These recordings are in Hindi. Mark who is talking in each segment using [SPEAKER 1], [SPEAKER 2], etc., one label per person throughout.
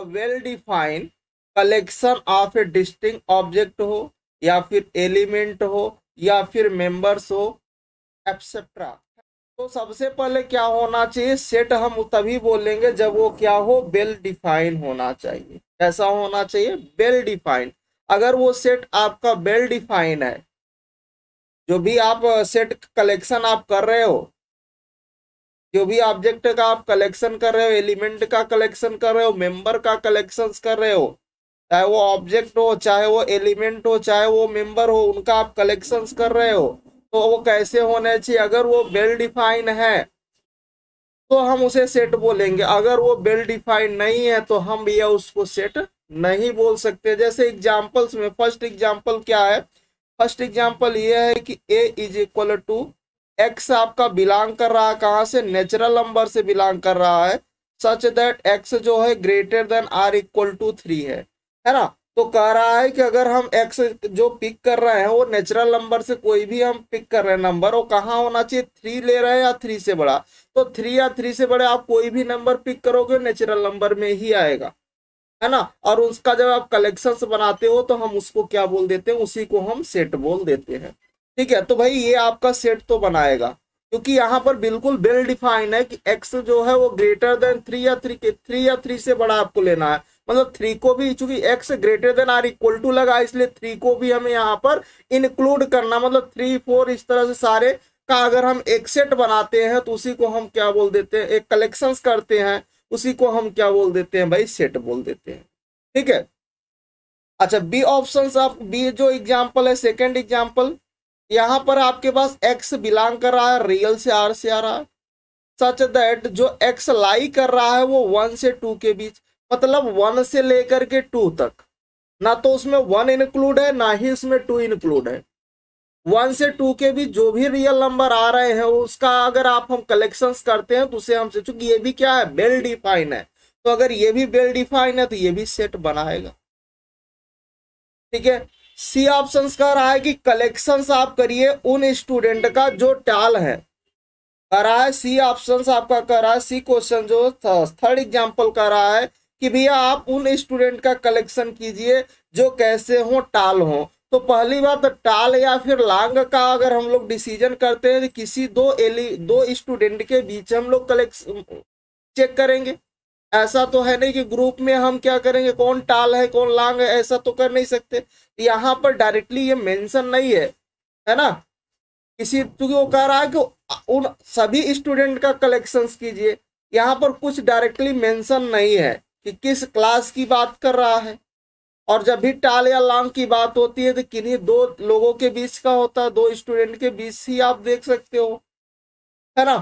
[SPEAKER 1] Well defined collection of A distinct object हो, या फिर एलिमेंट हो, या फिर मेंबर्स हो, एक्सेट्रा। तो सबसे पहले क्या होना चाहिए, सेट हम तभी बोलेंगे जब वो क्या हो, वेल डिफाइन होना चाहिए। कैसा होना चाहिए, वेल डिफाइन। अगर वो सेट आपका वेल डिफाइन है, जो भी आप सेट कलेक्शन आप कर रहे हो, जो भी ऑब्जेक्ट का आप कलेक्शन कर रहे हो, एलिमेंट का कलेक्शन कर रहे हो, मेंबर का कलेक्शन कर रहे हो, चाहे वो ऑब्जेक्ट हो, चाहे वो एलिमेंट हो, चाहे वो मेंबर हो, उनका आप कलेक्शन कर रहे हो, तो वो कैसे होने चाहिए, अगर वो वेल डिफाइन है तो हम उसे सेट बोलेंगे। अगर वो वेल डिफाइन नहीं है तो हम भैया उसको सेट नहीं बोल सकते। जैसे एग्जांपल्स में फर्स्ट एग्जांपल क्या है, फर्स्ट एग्जांपल ये है कि a is equal to x आपका बिलोंग कर रहा है कहाँ से, नेचुरल नंबर से बिलोंग कर रहा है, सच दैट एक्स जो है greater than or equal to 3 है ना। तो कह रहा है कि अगर हम एक्स जो पिक कर रहे हैं वो नेचुरल नंबर से कोई भी हम पिक कर रहे हैं नंबर, वो कहाँ होना चाहिए, 3 ले रहे हैं या 3 से बड़ा। तो 3 या 3 से बड़े आप कोई भी नंबर पिक करोगे नेचुरल नंबर में ही आएगा, है ना। और उसका जब आप कलेक्शंस बनाते हो तो हम उसको क्या बोल देते हैं, उसी को हम सेट बोल देते हैं। ठीक है, तो भाई ये आपका सेट तो बनाएगा, क्योंकि यहाँ पर बिल्कुल वेल डिफाइन है कि एक्स जो है वो ग्रेटर देन 3 या 3 के 3 या 3 से बड़ा आपको लेना है। मतलब 3 को भी, चूंकि x greater than or equal to लगा, इसलिए 3 को भी हमें यहाँ पर इंक्लूड करना, मतलब 3 4 इस तरह से सारे का अगर हम एक सेट बनाते हैं तो उसी को हम क्या बोल देते हैं, एक कलेक्शंस करते हैं, उसी को हम क्या बोल देते हैं भाई, सेट बोल देते हैं। ठीक है। अच्छा, बी ऑप्शन, आप बी जो एग्जांपल है, सेकंड एग्जांपल, यहां पर आपके पास एक्स बिलोंग कर रहा है रियल से, आर से आ रहा है, सच दैट जो एक्स लाई कर रहा है वो 1 से 2 के बीच, मतलब 1 से लेकर के 2 तक, ना तो उसमें 1 इंक्लूड है ना ही उसमें 2 इंक्लूड है। 1 से 2 के बीच जो भी रियल नंबर आ रहे हैं उसका अगर आप हम कलेक्शंस करते हैं तो उसे हमसे, चूंकि ये भी क्या है, वेल डिफाइन है, तो अगर ये भी वेल डिफाइन है तो ये भी सेट बनाएगा। ठीक है। सी ऑप्शन कह रहा है कि कलेक्शंस आप करिए उन स्टूडेंट का जो टाल है, कह रहा है सी ऑप्शन आपका, कह रहा है सी क्वेश्चन जो थर्ड एग्जांपल कह रहा है कि भैया आप उन स्टूडेंट का कलेक्शन कीजिए जो कैसे हो, टाल हो। तो पहली बात, टाल या फिर लांग का अगर हम लोग डिसीजन करते हैं तो किसी दो स्टूडेंट के बीच हम लोग कलेक्शन चेक करेंगे। ऐसा तो है नहीं कि ग्रुप में हम क्या करेंगे, कौन टाल है कौन लांग है, ऐसा तो कर नहीं सकते। यहाँ पर डायरेक्टली ये मेंशन नहीं है ना, किसी, क्योंकि वो कह रहा है कि उन सभी स्टूडेंट का कलेक्शंस कीजिए। यहाँ पर कुछ डायरेक्टली मेंशन नहीं है कि किस क्लास की बात कर रहा है। और जब भी टाल या लांग की बात होती है तो किन्हीं दो लोगों के बीच का होता है, दो स्टूडेंट के बीच ही आप देख सकते हो, है ना।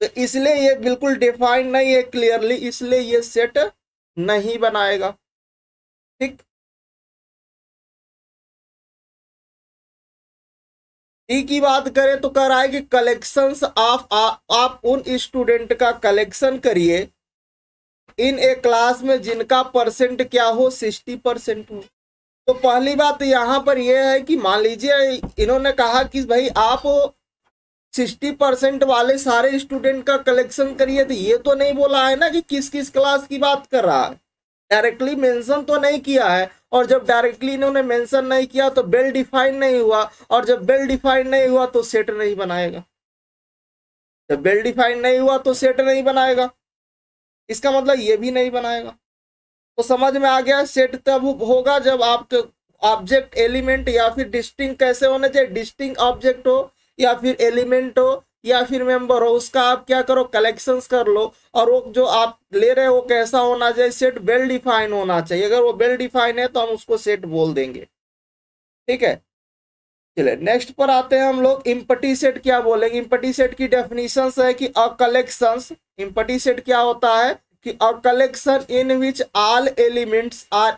[SPEAKER 1] तो इसलिए ये बिल्कुल डिफाइन नहीं है क्लियरली, इसलिए ये सेट नहीं बनाएगा। ठीक। डी की बात करें तो कह रहा है कि कलेक्शंस आप उन स्टूडेंट का कलेक्शन करिए इन ए क्लास में जिनका परसेंट क्या हो, 60% हो। तो पहली बात यहाँ पर यह है कि मान लीजिए इन्होंने कहा कि भाई आप 60% वाले सारे स्टूडेंट का कलेक्शन करिए, तो ये तो नहीं बोला है ना कि किस किस क्लास की बात कर रहा है, डायरेक्टली मेंशन तो नहीं किया है। और जब डायरेक्टली इन्होंने मेंशन नहीं किया तो वेल डिफाइन नहीं हुआ, और जब वेल डिफाइन नहीं हुआ तो सेट नहीं बनाएगा। जब वेल डिफाइन नहीं हुआ तो सेट नहीं बनाएगा, इसका मतलब ये भी नहीं बनाएगा। तो समझ में आ गया, सेट तब होगा जब आपके ऑब्जेक्ट एलिमेंट या फिर डिस्टिंक्ट कैसे होने चाहिए, डिस्टिंक्ट ऑब्जेक्ट हो या फिर एलिमेंट हो या फिर मेंबर हो, उसका आप क्या करो, कलेक्शंस कर लो। और वो जो आप ले रहे हो कैसा होना चाहिए, सेट वेल डिफाइन होना चाहिए। अगर वो वेल डिफाइन है तो हम उसको सेट बोल देंगे। ठीक है। चलिए नेक्स्ट पर आते हैं हम लोग, इम्पटी सेट क्या बोलेंगे। इम्पटी सेट की डेफिनेशन है कि अ कलेक्शंस, इम्पटी सेट क्या होता है कि a collection in which all elements are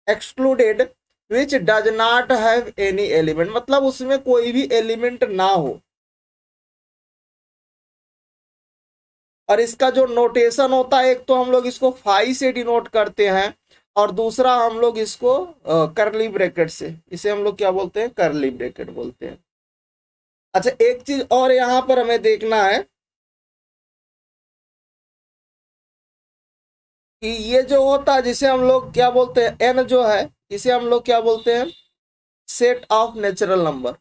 [SPEAKER 1] excluded which does not have any element, मतलब उसमें कोई भी एलिमेंट ना हो। और इसका जो नोटेशन होता है, एक तो हम लोग इसको फाई से डिनोट करते हैं और दूसरा हम लोग इसको करली ब्रैकेट से, इसे हम लोग क्या बोलते हैं, करली ब्रैकेट बोलते हैं। अच्छा, एक चीज और यहां पर हमें देखना है, कि ये जो होता है जिसे हम लोग क्या बोलते हैं, एन जो है इसे हम लोग क्या बोलते हैं, set of natural number.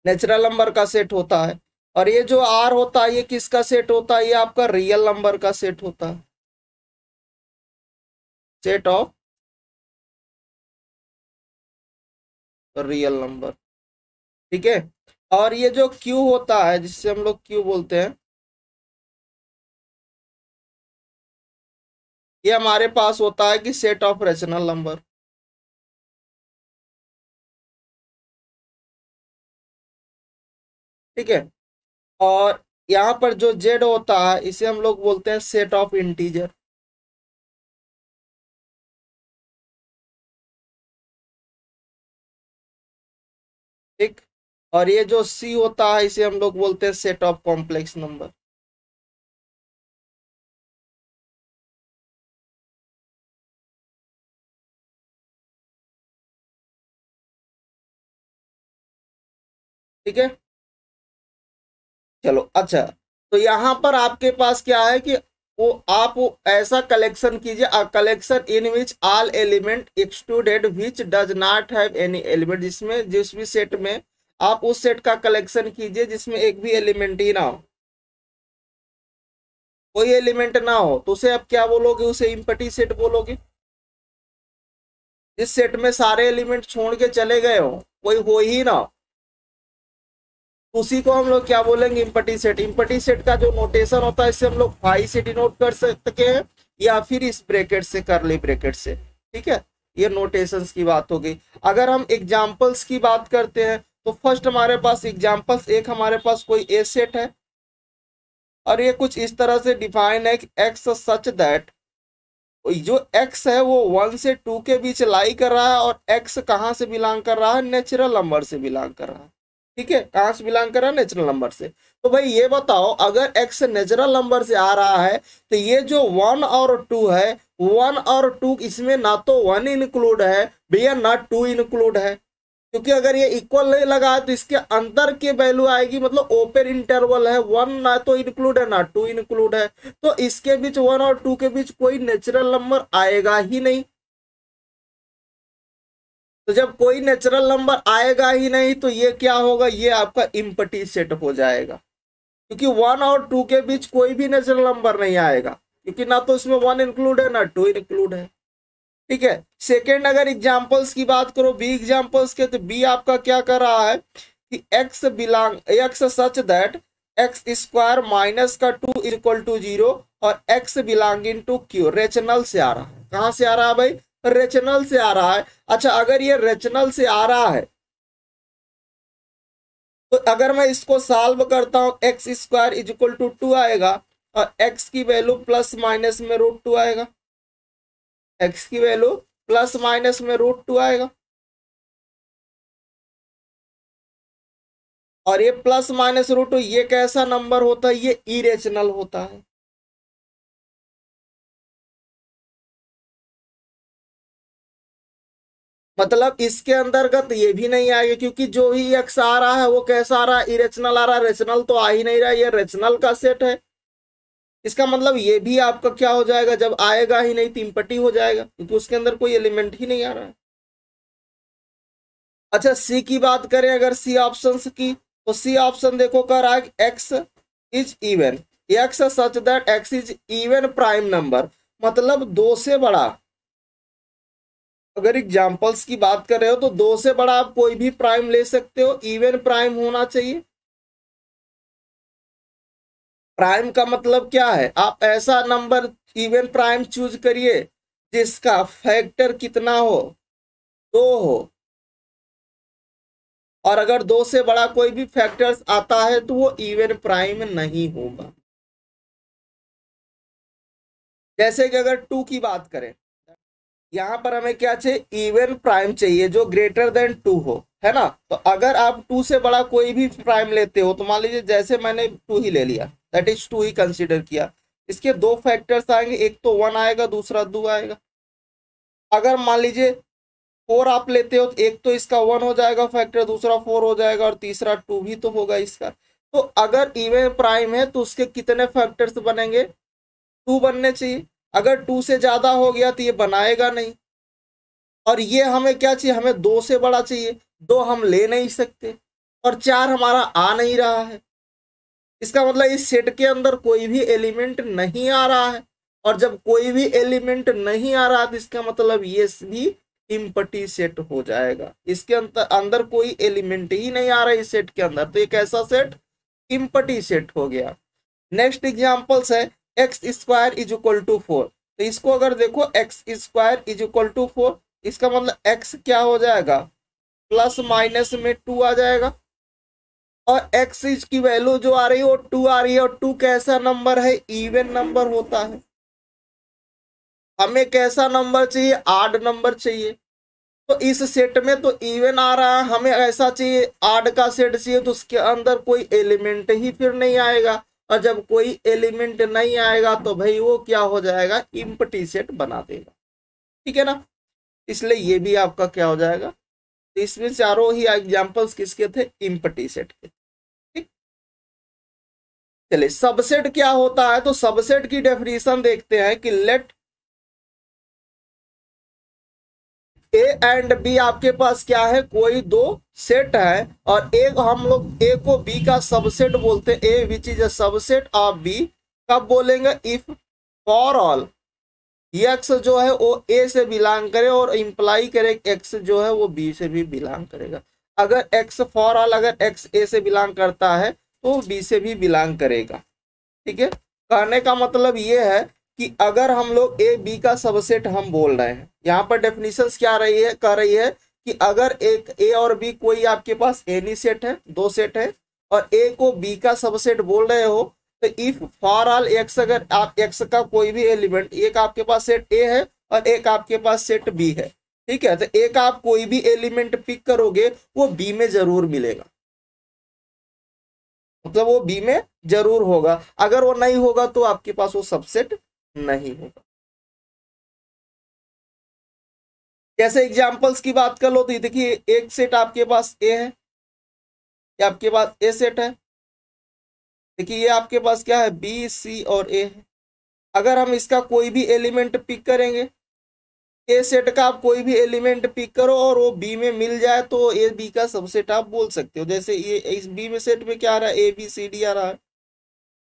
[SPEAKER 1] Natural number का सेट होता है। और ये जो आर होता है ये किसका सेट होता है, ये आपका रियल नंबर का सेट होता है, सेट ऑफ रियल नंबर। ठीक है। और ये जो क्यू होता है जिससे हम लोग क्यू बोलते हैं, ये हमारे पास होता है कि सेट ऑफ रेशनल नंबर। ठीक है। और यहाँ पर जो जेड होता है इसे हम लोग बोलते हैं सेट ऑफ इंटीजर। ठीक। और ये जो सी होता है इसे हम लोग बोलते हैं सेट ऑफ कॉम्प्लेक्स नंबर। ठीक है। चलो अच्छा, तो यहाँ पर आपके पास क्या है कि वो ऐसा कलेक्शन कीजिए, अ collection in which all element excluded which does not have any element, जिसमें जिस भी सेट में आप उस सेट का कलेक्शन कीजिए जिसमें एक भी एलिमेंट ही ना हो, कोई एलिमेंट ना हो, तो उसे आप क्या बोलोगे, उसे इम्पटी सेट बोलोगे। जिस सेट में सारे एलिमेंट छोड़ के चले गए हो, कोई हो ही ना, उसी को हम लोग क्या बोलेंगे, इम्पटी सेट। इम्पटी सेट का जो नोटेशन होता है इससे हम लोग फाई से डिनोट कर सकते हैं या फिर इस ब्रैकेट से, करली ब्रैकेट से। ठीक है, ये नोटेशंस की बात हो गई। अगर हम एग्जांपल्स की बात करते हैं तो फर्स्ट हमारे पास एग्जांपल्स, एक हमारे पास कोई ए सेट है और ये कुछ इस तरह से डिफाइन है कि एक्स सच दैट, जो एक्स है वो 1 से 2 के बीच लाई कर रहा है, और एक्स कहाँ से बिलोंग कर रहा है, नेचुरल नंबर से बिलोंग कर रहा है। ठीक है, कहाँ से बिलोंग कर रहा है, नेचुरल नंबर से। तो भाई ये बताओ, अगर एक्स नेचुरल नंबर से आ रहा है तो ये जो 1 और 2 है, 1 और 2 इसमें ना तो 1 इंक्लूड है भैया ना 2 इंक्लूड है, क्योंकि अगर ये इक्वल नहीं लगा तो इसके अंदर की वैल्यू आएगी, मतलब ओपन इंटरवल है, 1 ना तो इंक्लूड है ना 2 इंक्लूड है, तो इसके बीच 1 और 2 के बीच कोई नेचुरल नंबर आएगा ही नहीं। तो जब कोई नेचुरल नंबर आएगा ही नहीं तो ये क्या होगा, ये आपका इम्पटी सेट हो जाएगा, क्योंकि 1 और 2 के बीच कोई भी नेचुरल नंबर नहीं आएगा, क्योंकि ना तो इसमें 1 इंक्लूड है ना 2 इंक्लूड है। ठीक है। सेकेंड, अगर एग्जाम्पल्स की बात करो, बी एग्जाम्पल्स के, तो बी आपका क्या कर रहा है कि x such that x square minus का 2 इक्वल टू 0 और x belonging to Q, rational से आ रहा है। कहां से आ रहा है भाई, रेशनल से आ रहा है। अच्छा, अगर ये रेशनल से आ रहा है तो अगर मैं इसको सॉल्व करता हूं, x square is equal to 2 आएगा और एक्स की वैल्यू प्लस माइनस में √2 आएगा, एक्स की वैल्यू प्लस माइनस में √2 आएगा। और ये प्लस माइनस √2 ये कैसा नंबर होता है, ये इरेशनल होता है। मतलब इसके अंतर्गत ये भी नहीं आएगा, क्योंकि जो ही एक्स आ रहा है वो कैसा आ रहा है, इरेशनल आ रहा है, रेशनल तो आ ही नहीं रहा, ये रेशनल का सेट है। इसका मतलब ये भी आपका क्या हो जाएगा, जब आएगा ही नहीं तीन पट्टी हो जाएगा, क्योंकि उसके अंदर कोई एलिमेंट ही नहीं आ रहा है। अच्छा, सी की बात करें अगर सी ऑप्शन की, तो सी ऑप्शन देखो कह रहा है x is even, x such that x is even prime number, मतलब दो से बड़ा। अगर एग्जांपल्स की बात कर रहे हो तो दो से बड़ा आप कोई भी प्राइम ले सकते हो, इवन प्राइम होना चाहिए। प्राइम का मतलब क्या है, आप ऐसा नंबर इवन प्राइम चूज करिए जिसका फैक्टर कितना हो, दो हो, और अगर दो से बड़ा कोई भी फैक्टर्स आता है तो वो इवन प्राइम नहीं होगा। जैसे कि अगर 2 की बात करें, यहां पर हमें क्या चाहिए, इवन प्राइम चाहिए जो ग्रेटर देन 2 हो, है ना। तो अगर आप 2 से बड़ा कोई भी प्राइम लेते हो तो मान लीजिए जैसे मैंने 2 ही ले लिया, दैट इज 2 ही कंसीडर किया, इसके दो फैक्टर्स आएंगे, एक तो 1 आएगा दूसरा 2 आएगा। अगर मान लीजिए 4 आप लेते हो तो एक तो इसका 1 हो जाएगा फैक्टर, दूसरा 4 हो जाएगा और तीसरा 2 भी तो होगा इसका। तो अगर इवन प्राइम है तो उसके कितने फैक्टर्स बनेंगे, 2 बनने चाहिए। अगर 2 से ज्यादा हो गया तो ये बनाएगा नहीं। और ये हमें क्या चाहिए, हमें 2 से बड़ा चाहिए, 2 हम ले नहीं सकते और 4 हमारा आ नहीं रहा है। इसका मतलब इस सेट के अंदर कोई भी एलिमेंट नहीं आ रहा है। और जब कोई भी एलिमेंट नहीं आ रहा तो इसका मतलब ये भी इम्पटी सेट हो जाएगा। इसके अंदर कोई एलिमेंट ही नहीं आ रहा है इस सेट के अंदर, तो एक ऐसा सेट इम्पटी सेट हो गया। नेक्स्ट एग्जांपल्स है x square is equal to 4। तो इसको अगर देखो x square is equal to 4, इसका मतलब एक्स क्या हो जाएगा, प्लस माइनस में 2 आ जाएगा। और एक्स की वैल्यू जो आ रही है वो 2 आ रही है, और 2 कैसा नंबर है, इवन नंबर होता है। हमें कैसा नंबर चाहिए, आड नंबर चाहिए। तो इस सेट में तो इवन आ रहा है, हमें ऐसा चाहिए आड का सेट चाहिए, तो उसके अंदर कोई एलिमेंट ही फिर नहीं आएगा। और जब कोई एलिमेंट नहीं आएगा तो भाई वो क्या हो जाएगा, इम्पटी सेट बना देगा। ठीक है ना, इसलिए ये भी आपका क्या हो जाएगा। तो इसमें चारों ही एग्जांपल्स किसके थे, इम्पटी सेट के। ठीक, चलिए सबसेट क्या होता है, तो सबसेट की डेफिनेशन देखते हैं कि लेट ए एंड बी आपके पास क्या है, कोई दो सेट है और एक हम लोग ए को बी का सबसेट बोलते हैं, A which is a subset of B. कब बोलेंगे, इफ फॉर ऑल एक्स जो है वो ए से बिलोंग करे और इंप्लाई करे एक्स जो है वो बी से भी बिलोंग करेगा। अगर एक्स फॉर ऑल अगर एक्स ए से बिलोंग करता है तो बी से भी बिलोंग करेगा। ठीक है, कहने का मतलब ये है कि अगर हम लोग ए बी का सबसेट हम बोल रहे हैं, यहाँ पर डेफिनेशंस क्या रही है, कह रही है कि अगर एक ए और बी कोई आपके पास एनी सेट है, दो सेट है और ए को बी का सबसेट बोल रहे हो, तो इफ फॉर ऑल एक्स, अगर आप एक्स का कोई भी एलिमेंट, एक आपके पास सेट ए है और एक आपके पास सेट बी है, ठीक है, तो एक आप कोई भी एलिमेंट पिक करोगे वो बी में जरूर मिलेगा, मतलब वो बी में जरूर होगा। अगर वो नहीं होगा तो आपके पास वो सबसेट नहीं होगा। जैसे एग्जांपल्स की बात कर लो तो देखिए एक सेट आपके पास ए है, ये आपके पास ए सेट है। देखिए ये आपके पास क्या है, बी सी और ए है। अगर हम इसका कोई भी एलिमेंट पिक करेंगे, ए सेट का आप कोई भी एलिमेंट पिक करो और वो बी में मिल जाए तो ए बी का सबसेट आप बोल सकते हो। जैसे ये इस बी में सेट में क्या आ रहा है, ए बी सी डी आ रहा है,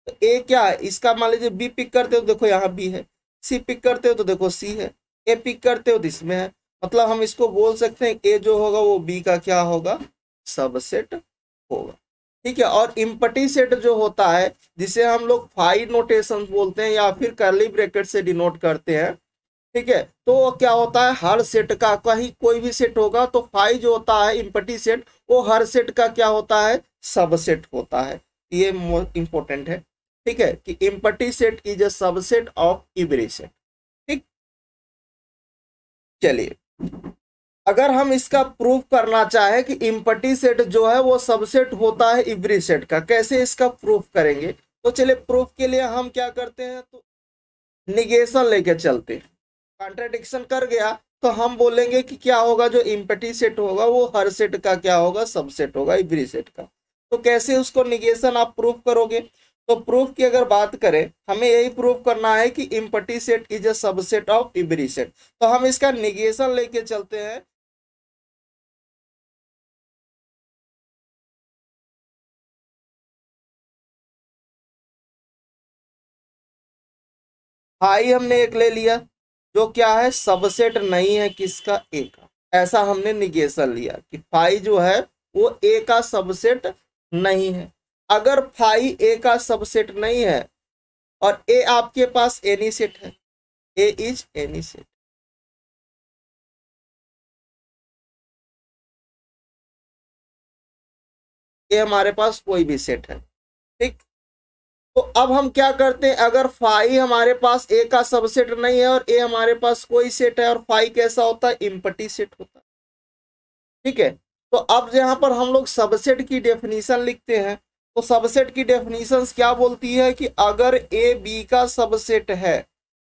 [SPEAKER 1] तो ए क्या है इसका, मान लीजिए बी पिक करते हो तो देखो यहाँ बी है, सी पिक करते हो तो देखो सी है, ए पिक करते हो तो इसमें है। मतलब हम इसको बोल सकते हैं ए जो होगा वो बी का क्या होगा, सबसेट होगा। ठीक है, और इम्पटी सेट जो होता है जिसे हम लोग फाई नोटेशन बोलते हैं या फिर कर्ली ब्रैकेट से डिनोट करते हैं, ठीक है, तो वो क्या होता है, हर सेट का, कहीं कोई भी सेट होगा तो फाई जो होता है इम्पटी सेट, वो हर सेट का क्या होता है, सबसेट होता है। ये इंपॉर्टेंट है। ठीक है, कि empty set is a subset of every set. ठीक, चलिए अगर हम इसका प्रूफ करना चाहे कि इम्पटी सेट जो है वो सबसेट होता है एवरी सेट का, कैसे इसका प्रूफ करेंगे, तो चलिए प्रूफ के लिए हम क्या करते हैं, तो निगेशन लेके चलते हैं। कॉन्ट्रडिक्शन कर गया तो हम बोलेंगे कि क्या होगा, जो इम्पटी सेट होगा वो हर सेट का क्या होगा, सबसेट होगा एवरी सेट का। तो कैसे उसको निगेशन आप प्रूफ करोगे, तो प्रूफ की अगर बात करें, हमें यही प्रूफ करना है कि empty set is a subset of every set. तो हम इसका निगेशन लेके चलते हैं। फाई हमने एक ले लिया जो क्या है, सबसेट नहीं है किसका, ए का। ऐसा हमने निगेशन लिया कि फाई जो है वो ए का सबसेट नहीं है। अगर फाई ए का सबसेट नहीं है और ए आपके पास एनी सेट है, ए इज एनी सेट, ए हमारे पास कोई भी सेट है। ठीक, तो अब हम क्या करते हैं, अगर फाई हमारे पास ए का सबसेट नहीं है और ए हमारे पास कोई सेट है, और फाई कैसा होता है, इम्पटी सेट होता है। ठीक है, तो अब यहाँ पर हम लोग सबसेट की डेफिनेशन लिखते हैं। तो सबसेट की डेफिनेशन क्या बोलती है कि अगर ए बी का सबसेट है,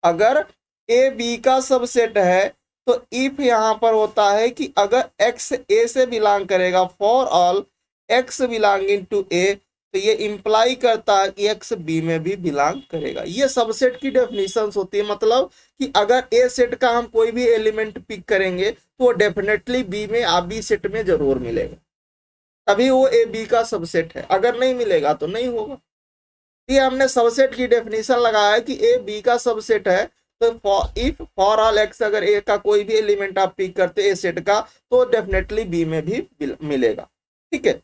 [SPEAKER 1] अगर ए बी का सबसेट है तो इफ यहाँ पर होता है कि अगर x a से बिलोंग करेगा, for all x belonging to a, तो ये इंप्लाई करता है कि x b में भी बिलोंग करेगा। ये सबसेट की डेफिनेशंस होती है, मतलब कि अगर a सेट का हम कोई भी एलिमेंट पिक करेंगे तो वो डेफिनेटली b में b सेट में जरूर मिलेगा, तभी वो ए बी का सबसेट है, अगर नहीं मिलेगा तो नहीं होगा। ये हमने सबसेट की डेफिनेशन लगाया है कि ए बी का सबसेट है, तो इफ फॉर ऑल एक्स, अगर ए का कोई भी एलिमेंट आप पिक करते ए सेट का तो डेफिनेटली बी में भी मिलेगा। ठीक है।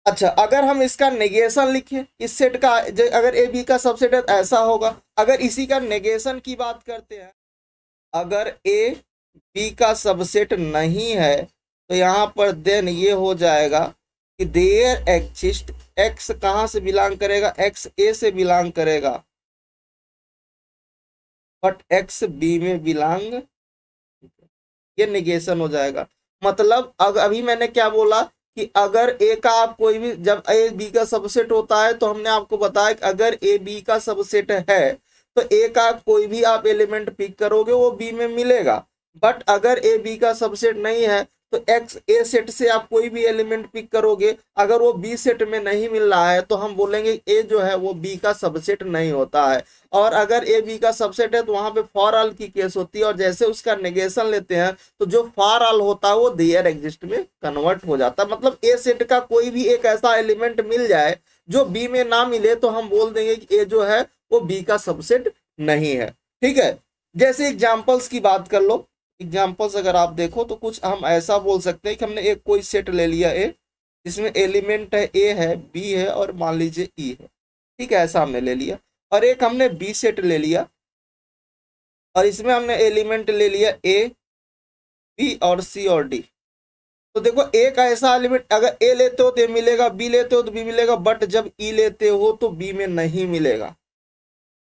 [SPEAKER 1] अच्छा, अगर हम इसका नेगेशन लिखें इस सेट का, अगर ए बी का सबसेट है ऐसा होगा। अगर इसी का नेगेशन की बात करते हैं, अगर ए बी का सबसेट नहीं है तो यहाँ पर देन ये हो जाएगा कि देयर एग्जिस्ट, एक्स कहाँ से बिलोंग करेगा, एक्स ए से बिलोंग करेगा, बट एक्स बी में बिलोंग, ये निगेशन हो जाएगा। मतलब अभी मैंने क्या बोला कि अगर ए का आप कोई भी, जब ए बी का सबसेट होता है तो हमने आपको बताया कि अगर ए बी का सबसेट है तो ए का कोई भी आप एलिमेंट पिक करोगे वो बी में मिलेगा। बट अगर ए बी का सबसेट नहीं है तो एक्स ए सेट से आप कोई भी एलिमेंट पिक करोगे, अगर वो बी सेट में नहीं मिल रहा है तो हम बोलेंगे ए जो है वो बी का सबसेट नहीं होता है। और अगर ए बी का सबसेट है तो वहां पे फॉर ऑल की केस होती है, और जैसे उसका नेगेशन लेते हैं तो जो फॉर ऑल होता है वो देयर एग्जिस्ट में कन्वर्ट हो जाता है। मतलब ए सेट का कोई भी एक ऐसा एलिमेंट मिल जाए जो बी में ना मिले तो हम बोल देंगे कि ए जो है वो बी का सबसेट नहीं है। ठीक है। जैसे एग्जाम्पल्स की बात कर लो, एग्जाम्पल्स अगर आप देखो तो कुछ हम ऐसा बोल सकते हैं कि हमने एक कोई सेट ले लिया ए, जिसमें एलिमेंट है ए है बी है और मान लीजिए ई है। ठीक है, ऐसा हमने ले लिया। और एक हमने बी सेट ले लिया और इसमें हमने एलिमेंट ले लिया ए बी और सी और डी। तो देखो एक ऐसा एलिमेंट, अगर ए लेते हो तो ए मिलेगा, बी लेते हो तो बी मिलेगा, बट जब ई लेते हो तो बी में नहीं मिलेगा।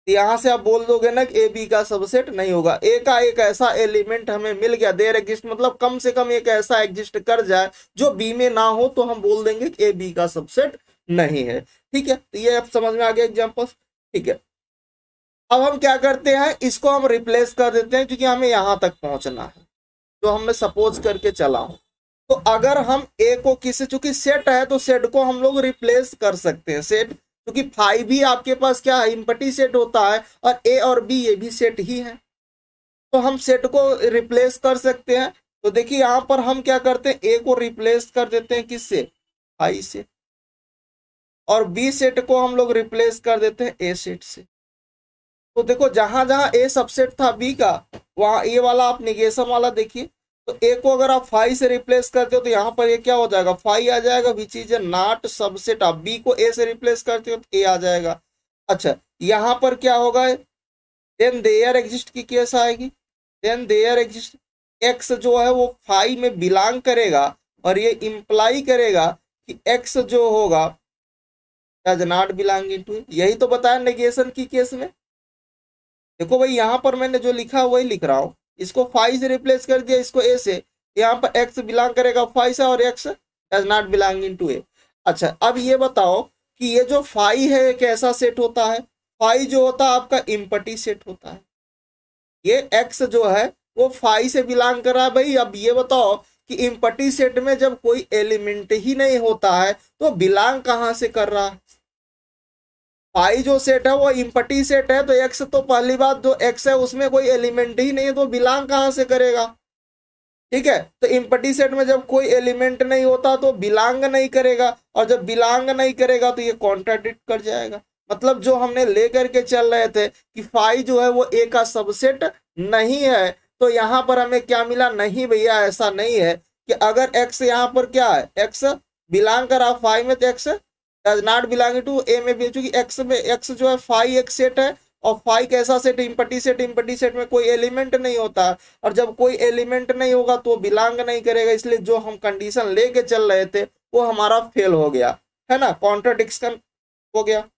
[SPEAKER 1] यहां से आप बोल दोगे ना कि ए बी का सबसेट नहीं होगा। ए का एक ऐसा एलिमेंट हमें मिल गया, देयर एग्जिस्ट, मतलब कम से कम एक ऐसा एग्जिस्ट कर जाए जो बी में ना हो तो हम बोल देंगे कि ए बी का सबसेट नहीं है। ठीक है, तो ये अब समझ में आ गया एग्जांपल। ठीक है, अब हम क्या करते हैं, इसको हम रिप्लेस कर देते हैं क्योंकि हमें यहां तक पहुंचना है जो हमने सपोज करके चला हूं। तो अगर हम ए को किसी, चूंकि सेट है तो सेट को हम लोग रिप्लेस कर सकते हैं। सेट क्योंकि फाइव भी आपके पास क्या है, इम्पटी सेट होता है, और ए और बी ये भी सेट ही है, तो हम सेट को रिप्लेस कर सकते हैं। तो देखिए यहां पर हम क्या करते हैं, ए को रिप्लेस कर देते हैं किससे, फाइव से, और बी सेट को हम लोग रिप्लेस कर देते हैं ए सेट से। तो देखो जहां जहां ए सबसेट था बी का, वहां ए वाला आप निगेशन वाला देखिए, तो ए को अगर आप फाइव से रिप्लेस करते हो तो यहाँ पर ये क्या हो जाएगा, फाइव आ जाएगा, which is not subset of B. को ए से रिप्लेस करते हो तो ए आ जाएगा। अच्छा, यहाँ पर क्या होगा, देन देयर एग्जिस्ट की केस आएगी। देन देयर एग्जिस्ट, एक्स जो है वो फाइव में बिलोंग करेगा, और ये इंप्लाई करेगा कि एक्स जो होगा डज नॉट बिलोंग इनटू, यही तो बताया नेगेशन की केस में। देखो भाई यहाँ पर मैंने जो लिखा वही लिख रहा हूँ, इसको फाइव से रिप्लेस कर दिया, इसको ए से, यहाँ पर एक्स बिलोंग करेगा फाइव से और X does not belong into A. अच्छा, अब ये बताओ कि ये जो फाइव है कैसा सेट होता है, फाइव जो होता है आपका इम्पटी सेट होता है। ये एक्स जो है वो फाइव से बिलोंग कर रहा है भाई। अब ये बताओ कि इम्पटी सेट में जब कोई एलिमेंट ही नहीं होता है तो बिलोंग कहाँ से कर रहा है। फाइव जो सेट है वो इम्पटी सेट है, तो एक्स तो पहली बात जो एक्स है उसमें कोई एलिमेंट ही नहीं है तो बिलोंग कहाँ से करेगा। ठीक है, तो इम्पटी सेट में जब कोई एलिमेंट नहीं होता तो बिलोंग नहीं करेगा, और जब बिलोंग नहीं करेगा तो ये कॉन्ट्राडिक्ट कर जाएगा। मतलब जो हमने लेकर के चल रहे थे कि फाइव जो है वो ए का सबसेट नहीं है, तो यहाँ पर हमें क्या मिला, नहीं भैया ऐसा नहीं है कि अगर एक्स यहाँ पर क्या है, एक्स बिलोंग करा फाइव में तो X does not belong to A में भी, चूंकि एक्स में एक्स जो है फाइव एक सेट है, और फाइव कैसा set, empty set, empty set में कोई एलिमेंट नहीं होता, और जब कोई एलिमेंट नहीं होगा तो बिलोंग नहीं करेगा। इसलिए जो हम कंडीशन लेके चल रहे थे वो हमारा फेल हो गया, है ना, कॉन्ट्राडिक्शन हो गया।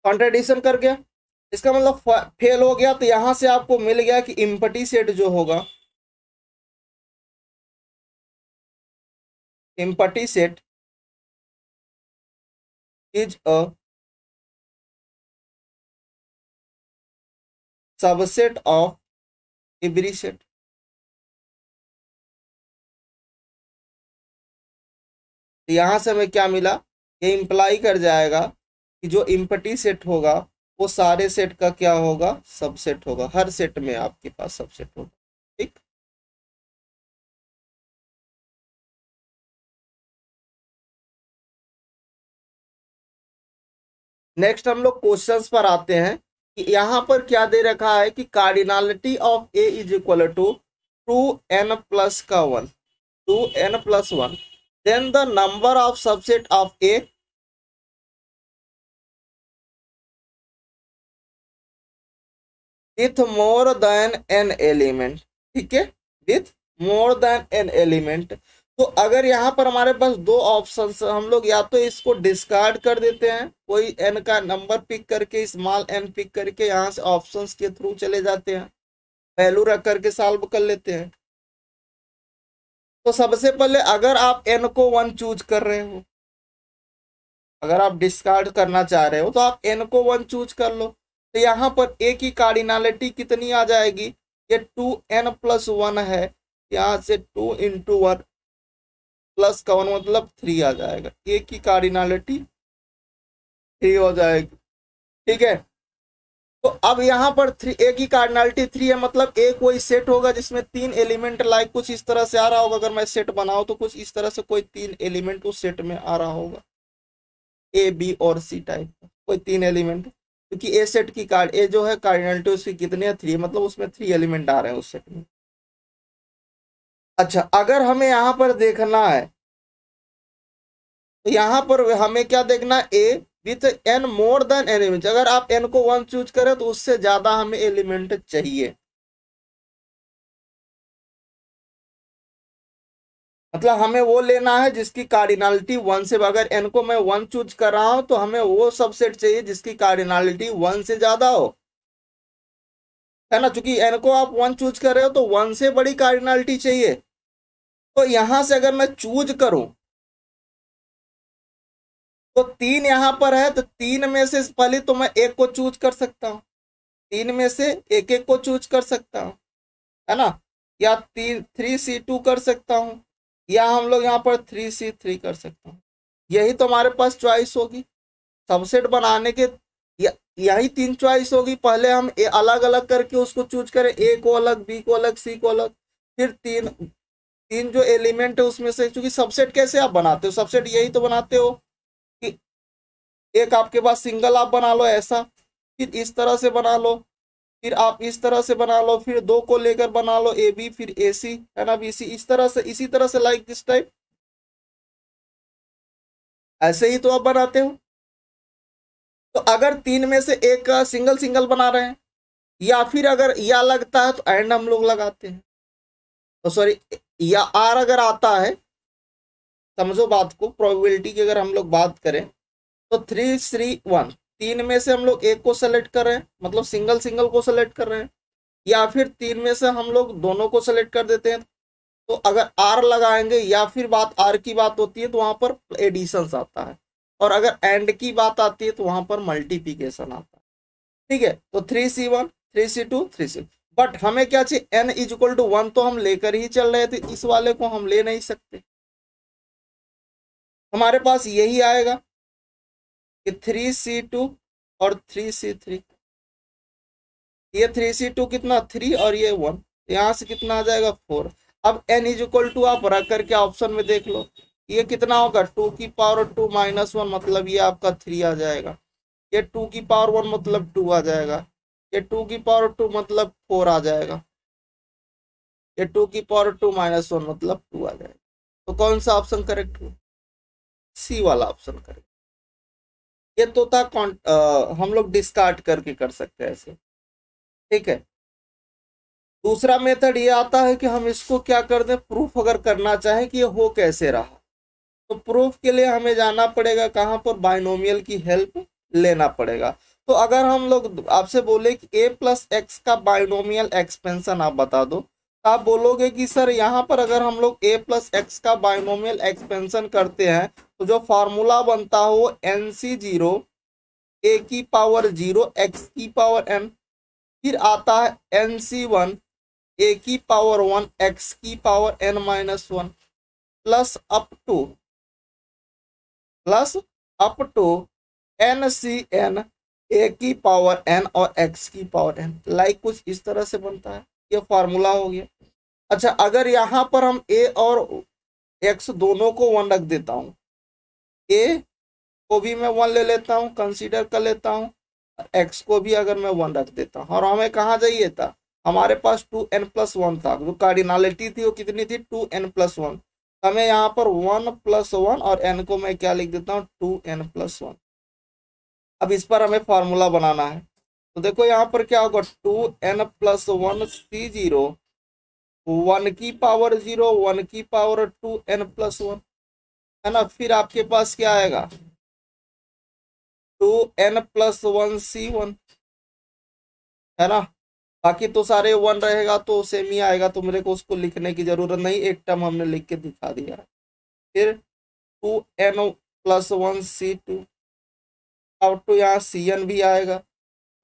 [SPEAKER 1] कॉन्ट्राडिक्शन कर गया, इसका मतलब फेल हो गया। तो यहां से आपको मिल गया कि इम्पटी सेट जो होगा, empty set is a subset of every set. यहां से हमें क्या मिला, ये इंप्लाई कर जाएगा कि जो इम्पटी सेट होगा वो सारे सेट का क्या होगा, सबसेट होगा। हर सेट में आपके पास सबसेट होगा। ठीक, नेक्स्ट हम लोग क्वेश्चंस पर आते हैं कि यहाँ पर क्या दे रखा है कि cardinality of A is equal to 2n+1, 2n+1, then the number of subset of A with more than n element. ठीक है, with more than n element. तो अगर यहाँ पर हमारे पास दो ऑप्शंस, हम लोग या तो इसको डिस्कार्ड कर देते हैं, कोई एन का नंबर पिक करके, स्मॉल एन पिक करके यहाँ से ऑप्शंस के थ्रू चले जाते हैं, वैल्यू रख करके सॉल्व कर लेते हैं। तो सबसे पहले अगर आप एन को 1 चूज कर रहे हो, अगर आप डिस्कार्ड करना चाह रहे हो तो आप एन को 1 चूज कर लो। तो यहाँ पर ए की कार्डिनलिटी कितनी आ जाएगी, ये 2n+1 है, यहाँ से 2 × 1 प्लस का 1 मतलब 3 आ जाएगा। ए की कार्डिनलिटी 3 हो जाएगी। ठीक है, तो अब यहाँ पर ए की कार्डिनलिटी 3 है, मतलब ए कोई सेट होगा जिसमें 3 एलिमेंट, लाइक कुछ इस तरह से आ रहा होगा। अगर मैं सेट बनाऊं तो कुछ इस तरह से कोई 3 एलिमेंट उस सेट में आ रहा होगा, ए बी और सी टाइप का कोई 3 एलिमेंट, क्योंकि ए सेट की कार्ड ए जो है कार्डिनलिटी उसकी कितने है, 3, मतलब उसमें 3 एलिमेंट आ रहे हैं उस सेट में। अच्छा, अगर हमें यहाँ पर देखना है तो यहाँ पर हमें क्या देखना है, A with n more than element. अगर आप एन को 1 चूज करें तो उससे ज्यादा हमें एलिमेंट चाहिए, मतलब हमें वो लेना है जिसकी कार्डिनलिटी 1 से, अगर एन को मैं 1 चूज कर रहा हूं तो हमें वो सबसेट चाहिए जिसकी कार्डिनलिटी 1 से ज्यादा हो, है ना। चूंकि एन को आप 1 चूज कर रहे हो तो 1 से बड़ी कार्डिनलिटी चाहिए। तो यहां से अगर मैं चूज करूं तो 3 यहां पर है, तो 3 में से पहले तो मैं एक को चूज कर सकता हूं, 3 में से एक एक को चूज कर सकता हूं, है ना। या 3C2 कर सकता हूं, या हम लोग यहाँ पर 3C3 कर सकता हूँ। यही तो हमारे पास चॉइस होगी सबसेट बनाने के, यही 3 चॉइस होगी। पहले हम अलग अलग करके उसको चूज करें, ए को अलग, बी को अलग, सी को अलग, फिर तीन जो एलिमेंट है उसमें से, क्योंकि सबसेट कैसे आप बनाते हो, सबसेट यही तो बनाते हो कि एक आपके पास सिंगल आप बना लो ऐसा, फिर इस तरह से बना लो, फिर आप इस तरह से बना लो, फिर 2 को लेकर बना लो ए बी, फिर ए सी, है ना, बी सी, इस तरह से, इसी तरह से, लाइक दिस टाइप, ऐसे ही तो आप बनाते हो। तो अगर 3 में से एक का सिंगल सिंगल बना रहे हैं, या फिर अगर या लगता है तो एंड हम लोग लगाते हैं, तो सॉरी, या आर अगर आता है, समझो बात को, प्रोबेबिलिटी की अगर हम लोग बात करें तो 3 3 1, 3 में से हम लोग एक को सेलेक्ट कर रहे हैं, मतलब सिंगल सिंगल को सेलेक्ट कर रहे हैं, या फिर 3 में से हम लोग दोनों को सेलेक्ट कर देते हैं। तो अगर आर लगाएंगे या फिर बात आर की बात होती है तो वहां पर एडिशन आता है, और अगर एंड की बात आती है तो वहां पर मल्टीप्लीकेशन आता है। ठीक है, तो 3C1 3C2 3C, बट हमें क्या चाहिए, n = 1 तो हम लेकर ही चल रहे थे, इस वाले को हम ले नहीं सकते, हमारे पास यही आएगा कि 3C2 और 3C3, ये 3C2 कितना 3 और ये 1, यहाँ से कितना आ जाएगा 4। अब n = आप रख करके ऑप्शन में देख लो, ये कितना होगा 2⁻2 - 1, मतलब ये आपका 3 आ जाएगा, ये 2⁻1 मतलब 2 आ जाएगा, ये 2⁻2 मतलब 4 आ जाएगा, ये 2⁻2 - 1 मतलब 2 आ जाएगा। तो कौन सा ऑप्शन करेक्ट हुआ, सी वाला ऑप्शन करेक्ट। ये तो था हम लोग डिस्कार्ड करके कर सकते हैं ऐसे। ठीक है, दूसरा मेथड ये आता है कि हम इसको क्या कर दें, प्रूफ अगर करना चाहें कि ये हो कैसे रहा, तो प्रूफ के लिए हमें जाना पड़ेगा कहाँ पर, बाइनोमियल की हेल्प लेना पड़ेगा। तो अगर हम लोग आपसे बोले कि a+x का बाइनोमियल एक्सपेंशन आप बता दो, तो आप बोलोगे कि सर यहाँ पर अगर हम लोग a+x का बाइनोमियल एक्सपेंशन करते हैं तो जो फार्मूला बनता है वो NC0 a की पावर 0 x की पावर n, फिर आता है NC1 a की पावर 1 x की power n-1 plus up to NCn a की पावर n और x की पावर n, लाइक कुछ इस तरह से बनता है। ये फार्मूला हो गया। अच्छा, अगर यहाँ पर हम a और x दोनों को 1 रख देता हूँ, a को भी मैं 1 ले लेता हूँ, कंसीडर कर लेता हूँ, x को भी अगर मैं 1 रख देता हूँ, और हमें कहाँ चाहिए था, हमारे पास 2n+1 था, जो कार्डिनलिटी थी वो कितनी थी, 2n+1। हमें यहाँ पर 1+1 और n को मैं क्या लिख देता हूँ, 2n+1। अब इस पर हमें फॉर्मूला बनाना है, तो देखो यहाँ पर क्या होगा, 2n+1 C0 1 की पावर 0 1 की पावर 2n+1 है ना। फिर आपके पास क्या आएगा, 2n+1 C1 है ना। बाकी तो सारे 1 रहेगा तो सेम ही आएगा, तो मेरे को उसको लिखने की जरूरत नहीं, एक टर्म हमने लिख के दिखा दिया। फिर 2n+1 C2, अब तो यहाँ Cn भी आएगा,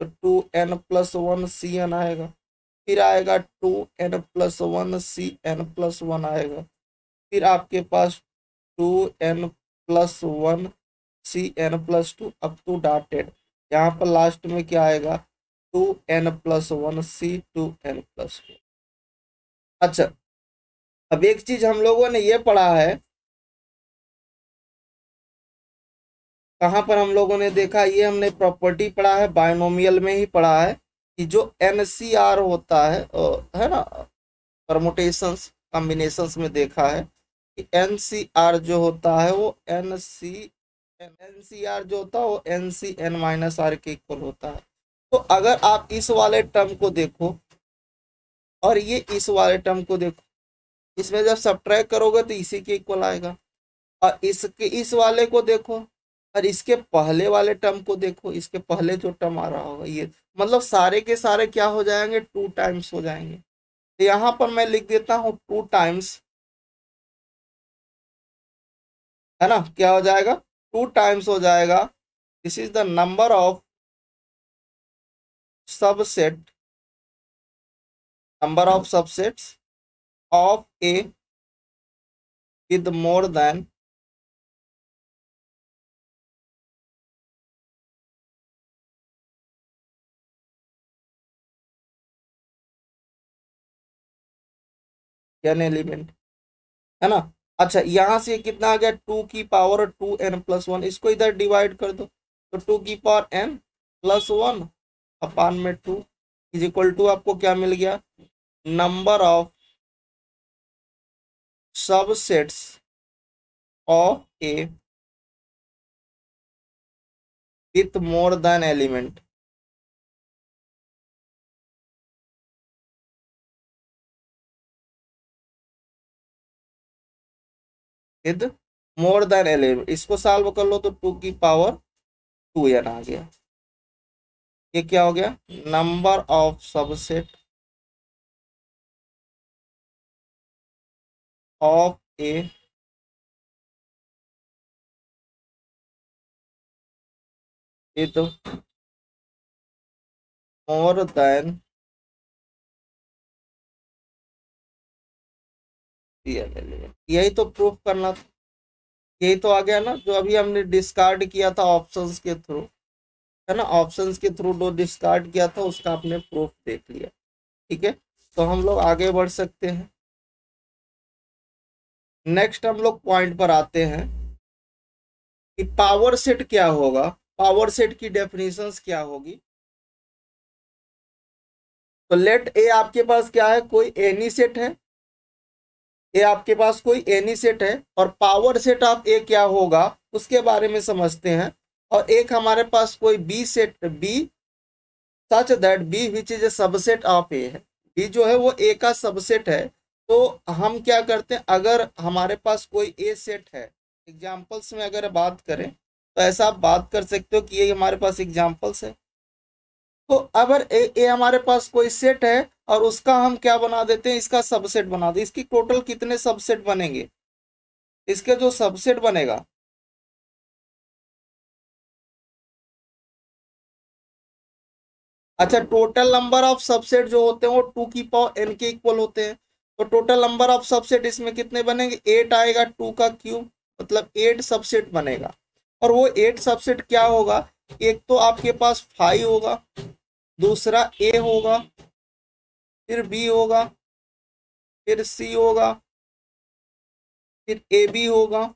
[SPEAKER 1] तो 2n+1 Cn आएगा। फिर आएगा 2n+1 Cn+1 आएगा। फिर आपके पास 2n+1 Cn+2 up to dotted, यहाँ पर लास्ट में क्या आएगा, 2n+1 C2n+2। अच्छा, अब एक चीज हम लोगों ने ये पढ़ा है, कहाँ पर हम लोगों ने देखा, ये हमने प्रॉपर्टी पढ़ा है, बायनोमियल में ही पढ़ा है, कि जो NCR होता है ना, परमुटेशंस कॉम्बिनेशंस में देखा है कि NCR जो होता है वो NCR जो होता है वो NCn-R के इक्वल होता है। तो अगर आप इस वाले टर्म को देखो और ये इस वाले टर्म को देखो, इसमें जब सब्ट्रैक्ट करोगे तो इसी के इक्वल आएगा, और इसके इस वाले को देखो और इसके पहले वाले टर्म को देखो, इसके पहले जो टर्म आ रहा होगा ये, मतलब सारे के सारे क्या हो जाएंगे, 2 टाइम्स हो जाएंगे। तो यहाँ पर मैं लिख देता हूँ 2 टाइम्स, है ना, क्या हो जाएगा, 2 टाइम्स हो जाएगा। This is the number of subsets of A with more than n element, है ना। अच्छा, यहां से कितना आ गया, 2 की पावर 2n+1, इसको इधर डिवाइड कर दो, तो 2 की पावर n+1 अपान में 2 इज इक्वल टू आपको क्या मिल गया, number of subsets of A with more than element. With more than element, इसको सॉल्व कर लो तो 2 की पावर 2n आ गया। ये क्या हो गया, number of subset of A with more than element. यही तो प्रूफ करना था, यही तो आ गया ना, जो अभी हमने डिस्कार्ड किया था ऑप्शंस के थ्रू, है ना, ऑप्शंस के थ्रू जो डिस्कार्ड किया था उसका आपने प्रूफ देख लिया। ठीक है, तो हम लोग आगे बढ़ सकते हैं। नेक्स्ट हम लोग पॉइंट पर आते हैं कि पावर सेट क्या होगा, पावर सेट की डेफिनेशंस क्या होगी। तो लेट ए आपके पास क्या है, कोई एनी सेट है, ये आपके पास कोई एनी सेट है, और पावर सेट ऑफ ए क्या होगा उसके बारे में समझते हैं। और एक हमारे पास कोई B set, B such that B which is a subset of A है, बी जो है वो ए का सबसेट है। तो हम क्या करते हैं, अगर हमारे पास कोई ए सेट है, एग्जाम्पल्स में अगर बात करें तो ऐसा आप बात कर सकते हो कि ये हमारे पास एग्जाम्पल्स है। तो अगर ए हमारे पास कोई सेट है और उसका हम क्या बना देते हैं, इसका सबसेट बना दे, इसकी टोटल कितने सबसेट बनेंगे, इसके जो सबसेट बनेगा अच्छा, टोटल नंबर ऑफ सबसेट जो होते हैं वो 2 की पावर n के इक्वल होते हैं। तो टोटल नंबर ऑफ सबसेट इसमें कितने बनेंगे, 8 आएगा, 2 का क्यूब, मतलब 8 सबसेट बनेगा। और वो 8 सबसेट क्या होगा, एक तो आपके पास 5 होगा, दूसरा a होगा, फिर b होगा, फिर c होगा, फिर ए बी होगा,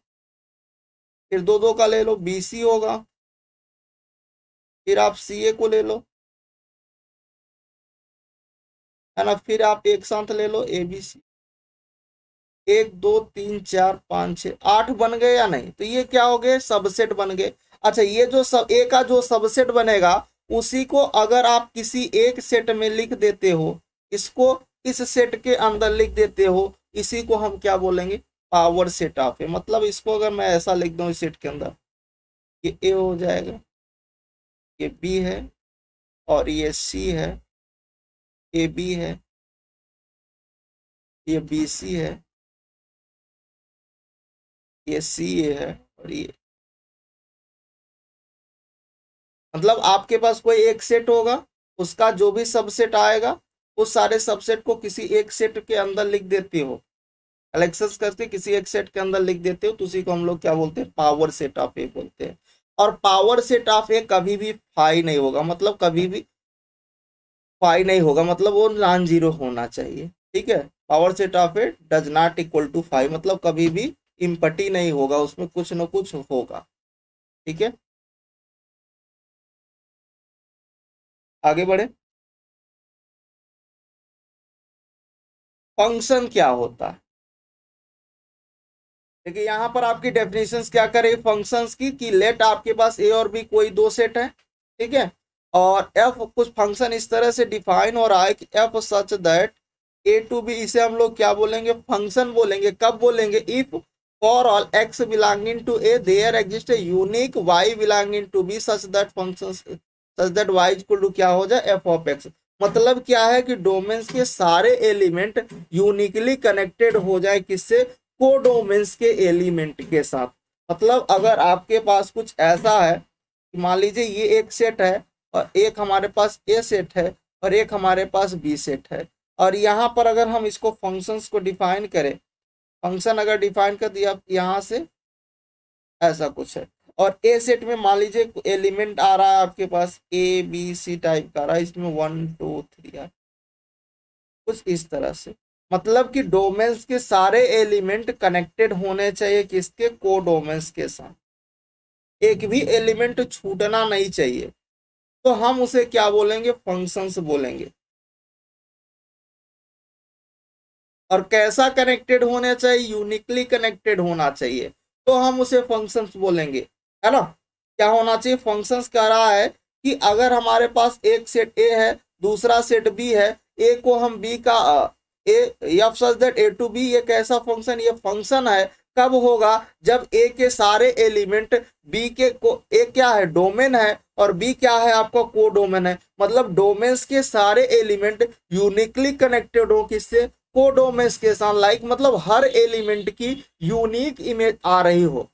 [SPEAKER 1] फिर दो दो का ले लो, बी सी होगा, फिर आप सी ए को ले लो, है ना, फिर आप एक साथ ले लो ए बी सी। 1 2 3 4 5 6 8 बन गए या नहीं, तो ये क्या हो गए, सबसेट बन गए। अच्छा, ये जो सब ए का जो सबसेट बनेगा, उसी को अगर आप किसी एक सेट में लिख देते हो, इसको इस सेट के अंदर लिख देते हो, इसी को हम क्या बोलेंगे, पावर सेट ऑफ ए। मतलब इसको अगर मैं ऐसा लिख दूं इस सेट के अंदर, ये ए हो जाएगा, ये बी है, और ये सी है, ए बी है, ये बी सी है, ये सी ए है, और ये, मतलब आपके पास कोई एक सेट होगा, उसका जो भी सबसेट आएगा, उस सारे सबसेट को किसी एक सेट के अंदर लिख देते हो, एलेक्सेस करके किसी एक सेट के अंदर लिख देते हो, तो उसी को हम लोग क्या बोलते हैं, पावर सेट ऑफ ए बोलते हैं। और पावर सेट ऑफ ए कभी भी फाई नहीं होगा, मतलब कभी भी फाई नहीं होगा, मतलब वो नॉन जीरो होना चाहिए। ठीक है, power set of A does not equal to five, मतलब कभी भी इम्पटी नहीं होगा, उसमें कुछ न कुछ होगा। ठीक है, आगे बढ़े। फंक्शन क्या होता है, देखिए यहाँ पर आपकी डेफिनेशंस क्या करे फंक्शंस की, कि लेट आपके पास ए और बी कोई दो सेट है, ठीक है, और एफ कुछ फंक्शन इस तरह से डिफाइन हो रहा है कि f such that A to B, इसे हम लोग क्या बोलेंगे, फंक्शन बोलेंगे। कब बोलेंगे, if for all x belonging to A there exist a unique y belonging to B such that function such that y equal to क्या हो जाए, एफ ऑफ एक्स। मतलब क्या है कि डोमेन्स के सारे एलिमेंट यूनिकली कनेक्टेड हो जाए, किससे, कोडोमेन्स के एलिमेंट के साथ। मतलब अगर आपके पास कुछ ऐसा है कि मान लीजिए ये एक सेट है, और एक हमारे पास ए सेट है, और एक हमारे पास बी सेट है, और यहाँ पर अगर हम इसको फंक्शंस को डिफाइन करें, फंक्शन अगर डिफाइन कर दिया यहाँ से, ऐसा कुछ है, और ए सेट में मान लीजिए एलिमेंट आ रहा है आपके पास ए बी सी टाइप का आ रहा है, इसमें 1 2 3 है, कुछ इस तरह से। मतलब कि डोमेन्स के सारे एलिमेंट कनेक्टेड होने चाहिए, किसके, कोडोमेन्स के साथ, एक भी एलिमेंट छूटना नहीं चाहिए, तो हम उसे क्या बोलेंगे, फंक्शंस बोलेंगे। और कैसा कनेक्टेड होना चाहिए, यूनिकली कनेक्टेड होना चाहिए, तो हम उसे फंक्शंस बोलेंगे, है ना। क्या होना चाहिए, फंक्शंस कह रहा है कि अगर हमारे पास एक सेट ए है, दूसरा सेट बी है, ए को हम बी का A F such that A to B, ये कैसा फंक्शन, ये फंक्शन है। कब होगा, जब ए के सारे एलिमेंट बी के को, ए क्या है, डोमेन है, और बी क्या है, आपका को डोमेन है। मतलब डोमेन्स के सारे एलिमेंट यूनिकली कनेक्टेड हो, किससे, कोडोमेन्स के साथ। लाइक मतलब हर एलिमेंट की यूनिक इमेज आ रही हो,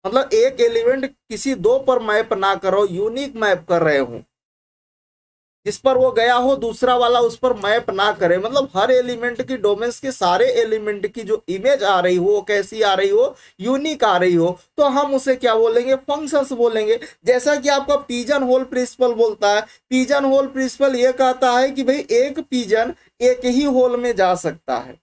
[SPEAKER 1] मतलब एक एलिमेंट किसी दो पर मैप ना करो, यूनिक मैप कर रहे हो, जिस पर वो गया हो दूसरा वाला उस पर मैप ना करे। मतलब हर एलिमेंट की, डोमेन्स के सारे एलिमेंट की जो इमेज आ रही हो, वो कैसी आ रही हो, यूनिक आ रही हो, तो हम उसे क्या बोलेंगे, फंक्शंस बोलेंगे। जैसा कि आपका पिजन होल प्रिंसिपल बोलता है, पिजन होल प्रिंसिपल ये कहता है कि भाई एक पिजन एक ही होल में जा सकता है,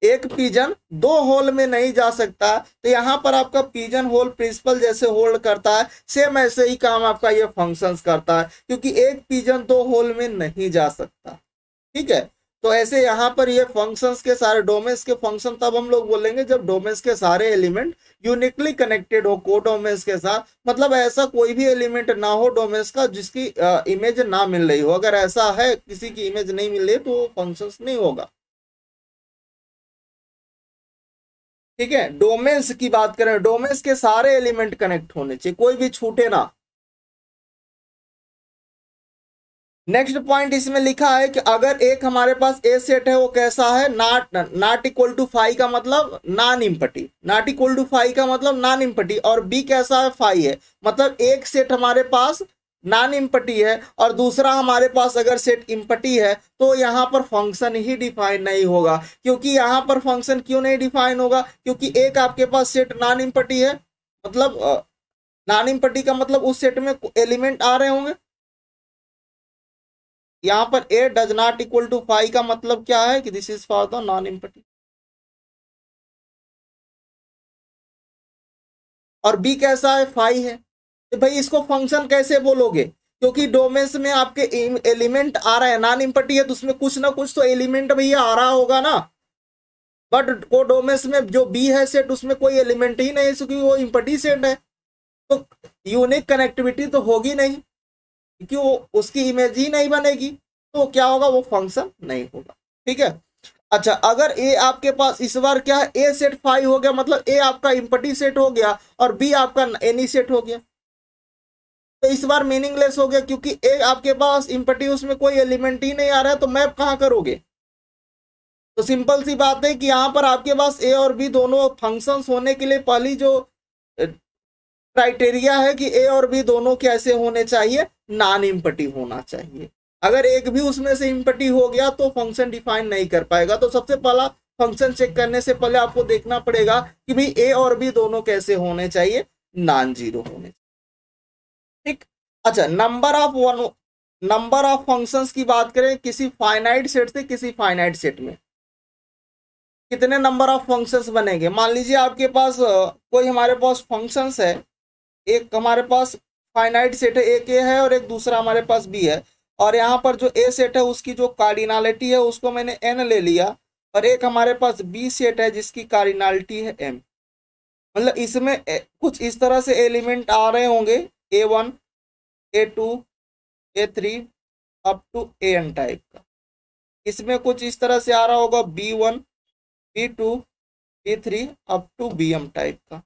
[SPEAKER 1] एक पिजन दो होल में नहीं जा सकता। तो यहाँ पर आपका पिजन होल प्रिंसिपल जैसे होल्ड करता है, सेम ऐसे ही काम आपका ये फंक्शंस करता है, क्योंकि एक पिजन दो होल में नहीं जा सकता। ठीक है, तो ऐसे यहाँ पर ये फंक्शंस के सारे डोमेन्स के फंक्शन तब हम लोग बोलेंगे जब डोमेन्स के सारे एलिमेंट यूनिकली कनेक्टेड हो कोडोमेन्स के साथ। मतलब ऐसा कोई भी एलिमेंट ना हो डोमेन्स का जिसकी इमेज ना मिल रही हो। अगर ऐसा है किसी की इमेज नहीं मिल रही तो फंक्शंस नहीं होगा। ठीक है, डोमेन्स की बात करें, डोमेन्स के सारे एलिमेंट कनेक्ट होने चाहिए, कोई भी छूटे ना। नेक्स्ट पॉइंट इसमें लिखा है कि अगर एक हमारे पास ए सेट है, वो कैसा है, नॉट इक्वल टू फाइव का मतलब non empty, not equal to five का मतलब नॉन इम्पटी, और बी कैसा है, फाइव है। मतलब एक सेट हमारे पास नॉन इम्पटी है और दूसरा हमारे पास अगर सेट इम्पटी है तो यहाँ पर फंक्शन ही डिफाइन नहीं होगा। क्योंकि यहाँ पर फंक्शन क्यों नहीं डिफाइन होगा? क्योंकि एक आपके पास सेट नॉन इम्पटी है, मतलब नॉन इम्पटी का मतलब उस सेट में एलिमेंट आ रहे होंगे। यहाँ पर ए डज नॉट इक्वल टू 5 का मतलब क्या है कि this is for the non empty, और बी कैसा है 5 है। तो भाई इसको फंक्शन कैसे बोलोगे? क्योंकि डोमेन्स में आपके एलिमेंट आ रहा है, नॉन इम्पटी है तो उसमें कुछ ना कुछ तो एलिमेंट भैया आ रहा होगा ना। बट को डोमेन्स में जो बी है सेट उसमें कोई एलिमेंट ही नहीं है क्योंकि वो इम्पटी सेट है, तो यूनिक कनेक्टिविटी तो होगी नहीं क्योंकि वो उसकी इमेज ही नहीं बनेगी, तो क्या होगा? वो फंक्शन नहीं होगा। ठीक है। अच्छा, अगर ए आपके पास इस बार क्या है, ए सेट 5 हो गया, मतलब ए आपका इम्पटी सेट हो गया और बी आपका एनी सेट हो गया, तो इस बार मीनिंगलेस हो गया क्योंकि ए आपके पास इम्पटी उसमें कोई एलिमेंट ही नहीं आ रहा है, तो मैप कहाँ करोगे? तो सिंपल सी बात है कि यहाँ पर आपके पास ए और बी दोनों फंक्शंस होने के लिए पहली जो क्राइटेरिया है कि ए और बी दोनों कैसे होने चाहिए, नॉन इम्पटी होना चाहिए। अगर एक भी उसमें से इम्पटी हो गया तो फंक्शन डिफाइन नहीं कर पाएगा। तो सबसे पहला फंक्शन चेक करने से पहले आपको देखना पड़ेगा कि भाई ए और बी दोनों कैसे होने चाहिए, नॉन जीरो होने चाहिए। ठीक। अच्छा, नंबर ऑफ फंक्शंस की बात करें किसी फाइनाइट सेट से किसी फाइनाइट सेट में कितने नंबर ऑफ फंक्शंस बनेंगे? मान लीजिए आपके पास कोई हमारे पास फंक्शंस है, एक हमारे पास फाइनाइट सेट है, एक ए है और एक दूसरा हमारे पास बी है, और यहाँ पर जो ए सेट है उसकी जो कार्डिनलिटी है उसको मैंने एन ले लिया, और एक हमारे पास बी सेट है जिसकी कार्डिनलिटी है एम। मतलब इसमें कुछ इस तरह से एलिमेंट आ रहे होंगे A1 A2 A3 up to AN type का। इसमें कुछ इस तरह से आ रहा होगा B1 B2 B3 up to BM type का।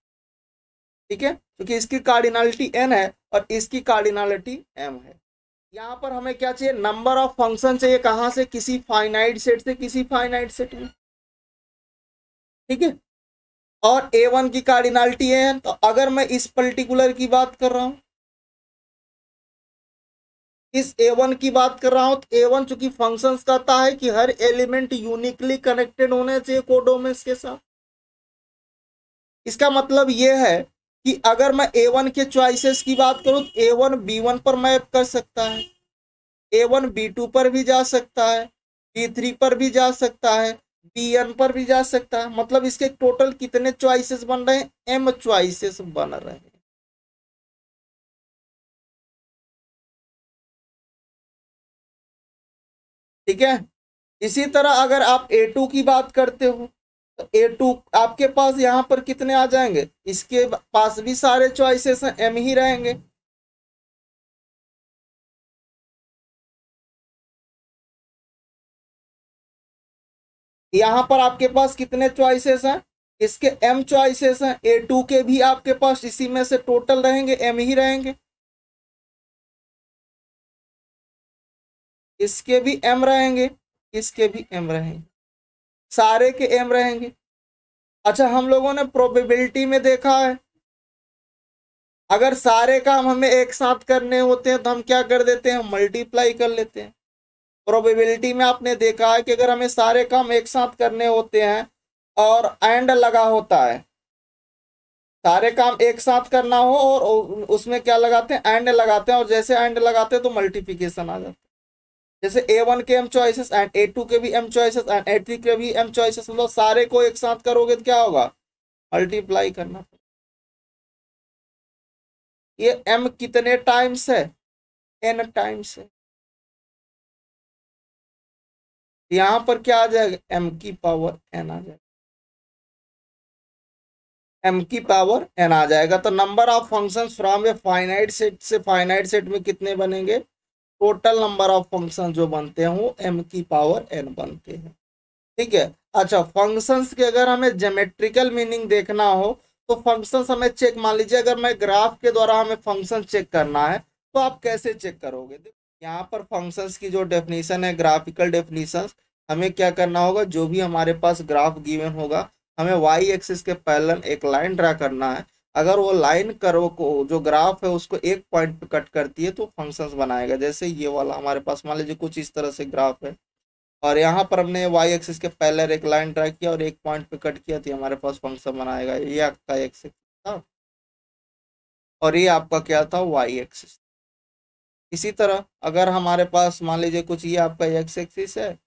[SPEAKER 1] ठीक है, क्योंकि इसकी कार्डिनलिटी n है और इसकी कार्डिनलिटी m है। यहाँ पर हमें क्या चाहिए? नंबर ऑफ फंक्शन चाहिए। कहाँ से? किसी फाइनाइट सेट से किसी फाइनाइट सेट में। ठीक है, और A1 की कार्डिनलिटी है, तो अगर मैं इस पर्टिकुलर की बात कर रहा हूं, इस A1 की बात कर रहा हूं, तो A1 चूंकि फंक्शंस कहता है कि हर एलिमेंट यूनिकली कनेक्टेड होने चाहिए कोडोमेंस के साथ। इसका मतलब यह है कि अगर मैं A1 के चॉइसेस की बात करूं तो A1 B1 पर मैप कर सकता है, A1 B2 पर भी जा सकता है, B3 पर भी जा सकता है, BN पर भी जा सकता है। मतलब इसके टोटल कितने चॉइसेस बन रहे हैं? M चॉइसेस बन रहे हैं। ठीक है, इसी तरह अगर आप A2 की बात करते हो तो A2 आपके पास यहाँ पर कितने आ जाएंगे? इसके पास भी सारे चॉइसेस हैं, M ही रहेंगे। यहाँ पर आपके पास कितने चॉइसेस हैं? इसके M चॉइसेस हैं। A2 के भी आपके पास इसी में से टोटल रहेंगे M ही रहेंगे, इसके भी M रहेंगे, इसके भी M रहेंगे, सारे के M रहेंगे। अच्छा, हम लोगों ने प्रोबेबिलिटी में देखा है अगर सारे काम हमें एक साथ करने होते हैं तो हम क्या कर देते हैं? मल्टीप्लाई कर लेते हैं। प्रोबेबिलिटी में आपने देखा है कि अगर हमें सारे काम एक साथ करने होते हैं और एंड लगा होता है, सारे काम एक साथ करना हो और उसमें क्या लगाते हैं? एंड लगाते हैं, और जैसे एंड लगाते हैं तो मल्टीप्लिकेशन आ जाता है। जैसे A1 के M चॉइसेस एंड A2 के भी M चॉइसेस एंड A3 के भी M चॉइसेस, मतलब सारे को एक साथ करोगे तो क्या होगा? मल्टीप्लाई करना। ये M कितने टाइम्स है? N टाइम्स है। यहां पर क्या आ जाएगा? M की पावर N आ जाएगा, M की पावर N आ जाएगा। तो number of functions from a finite set से फाइनाइट सेट में कितने बनेंगे? टोटल नंबर ऑफ फंक्शन जो बनते हैं वो M की पावर N बनते हैं। ठीक है। अच्छा, फंक्शंस के अगर हमें ज्योमेट्रिकल मीनिंग देखना हो तो फंक्शंस हमें चेक, मान लीजिए अगर मैं ग्राफ के द्वारा हमें फंक्शन चेक करना है तो आप कैसे चेक करोगे? यहाँ पर फंक्शंस की जो डेफिनेशन है, ग्राफिकल डेफिनेशन, हमें क्या करना होगा? जो भी हमारे पास ग्राफ गिवन होगा, हमें वाई एक्सिस के पैरेलल एक लाइन ड्रा करना है। अगर वो लाइन कर्व को जो ग्राफ है उसको एक पॉइंट पे कट करती है तो फंक्शंस बनाएगा। जैसे ये वाला हमारे पास मान लीजिए कुछ इस तरह से ग्राफ है और यहाँ पर हमने वाई एक्सिस के पैरेलल एक लाइन ड्रा किया और एक पॉइंट पे कट किया तो हमारे पास फंक्शन बनाएगा। ये आपका एक्स था और ये आपका क्या था, वाई एक्सिस। इसी तरह अगर हमारे पास मान लीजिए कुछ ये आपका एक्स एक्सिस है,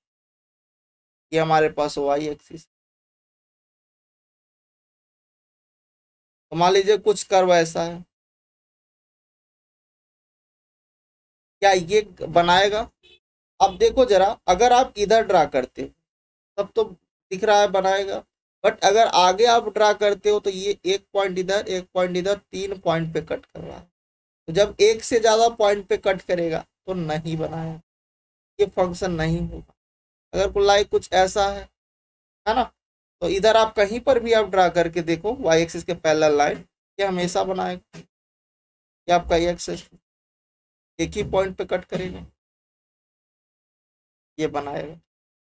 [SPEAKER 1] ये हमारे पास वाई एक्सिस, तो मान लीजिए कुछ कर्व ऐसा है, क्या ये बनाएगा? अब देखो जरा, अगर आप इधर ड्रा करते हो तब तो दिख रहा है बनाएगा, बट अगर आगे आप ड्रा करते हो तो ये एक पॉइंट इधर एक पॉइंट इधर 3 पॉइंट पे कट कर रहा है। तो जब एक से ज्यादा पॉइंट पे कट करेगा तो नहीं बनाएगा, ये फंक्शन नहीं होगा। अगर लाइक कुछ ऐसा है ना, तो इधर आप कहीं पर भी आप ड्रा करके देखो वाई एक्सिस के पैरेलल लाइन, ये हमेशा बनाएगा। ये आपका एक्सिस एक ही पॉइंट पे कट करेगा, ये बनाएगा।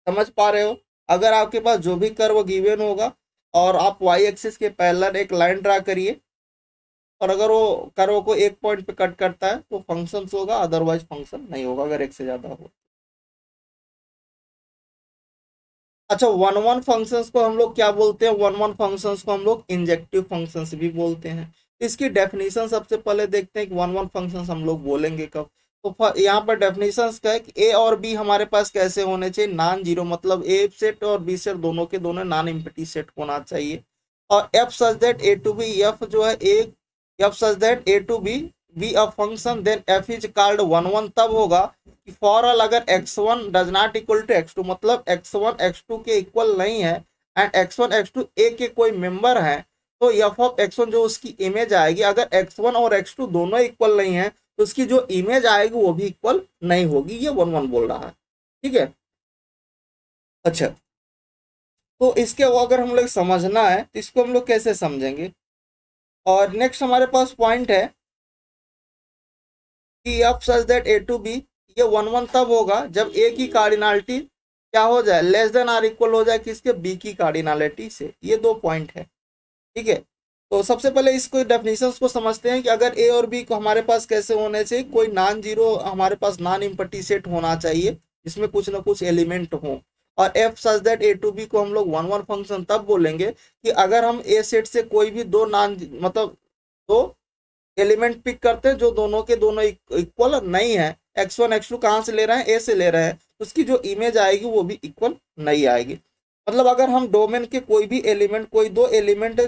[SPEAKER 1] समझ पा रहे हो? अगर आपके पास जो भी कर्व गिवन होगा और आप वाई एक्सिस के पैरेलल एक लाइन ड्रा करिए और अगर वो कर्व को एक पॉइंट पे कट करता है तो फंक्शन होगा, अदरवाइज फंक्शन नहीं होगा अगर एक से ज्यादा हो। अच्छा, वन वन फंक्शंस को हम लोग क्या बोलते हैं? वन वन फंक्शंस को हम लोग इंजेक्टिव फंक्शंस भी बोलते हैं। इसकी डेफिनेशन सबसे पहले देखते हैं कि वन वन फंक्शंस हम लोग बोलेंगे कब। तो यहाँ पर डेफिनेशंस क्या है कि ए और बी हमारे पास कैसे होने चाहिए? नॉन जीरो, मतलब ए सेट और बी सेट दोनों के दोनों नॉन एम्प्टी सेट होना चाहिए। और F such that A to B, F जो है A, F such that A to B a function, then F is called one one तब होगा कि फॉर ऑल अगर x1 does not equal to x2, मतलब x1 x2 के इक्वल नहीं है एंड x1 x2 ए के कोई मेंबर है, तो एफ ऑफ x1 जो उसकी इमेज आएगी, अगर x1 और x2 दोनों इक्वल नहीं है तो उसकी जो इमेज आएगी वो भी इक्वल नहीं होगी। ये वन वन बोल रहा है, ठीक है। अच्छा, तो इसके वो अगर हम लोग समझना है तो इसको हम लोग कैसे समझेंगे? और नेक्स्ट हमारे पास पॉइंट है कि f such that A to B, ये वन वन तब होगा जब ए की कार्डिनलिटी क्या हो जाए, लेस देन आर इक्वल हो जाए किसके, बी की कार्डिनलिटी से। ये दो पॉइंट है, ठीक है। तो सबसे पहले इसको डेफिनेशंस को समझते हैं कि अगर ए और बी को हमारे पास कैसे होने चाहिए, कोई नॉन जीरो हमारे पास नॉन एम्प्टी सेट होना चाहिए जिसमें कुछ ना कुछ एलिमेंट हो। और F such that A to B को हम लोग वन वन फंक्शन तब बोलेंगे कि अगर हम ए सेट से कोई भी दो नॉन, मतलब दो एलिमेंट पिक करते हैं जो दोनों के दोनों इक्वल नहीं है, x1 x2 कहाँ से ले रहे हैं, ए से ले रहे हैं, उसकी जो इमेज आएगी वो भी इक्वल नहीं आएगी। मतलब अगर हम डोमेन के कोई भी एलिमेंट, कोई दो एलिमेंट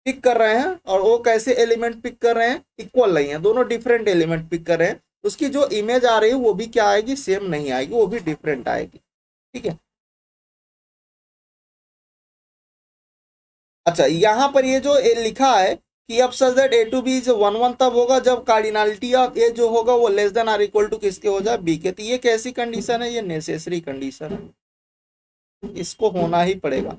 [SPEAKER 1] पिक कर रहे हैं और वो कैसे एलिमेंट पिक कर रहे हैं, इक्वल नहीं है, दोनों डिफरेंट एलिमेंट पिक कर रहे हैं, उसकी जो इमेज आ रही है वो भी क्या आएगी, सेम नहीं आएगी, वो भी डिफरेंट आएगी, ठीक है। अच्छा, यहाँ पर ये जो लिखा है कि अब such that A to B is one one तब होगा जब कार्डिनलिटी ऑफ ए जो होगा वो less than or equal to किसके हो जाए, बी के। तो ये कैसी कंडीशन है, ये नेसेसरी कंडीशन है, इसको होना ही पड़ेगा।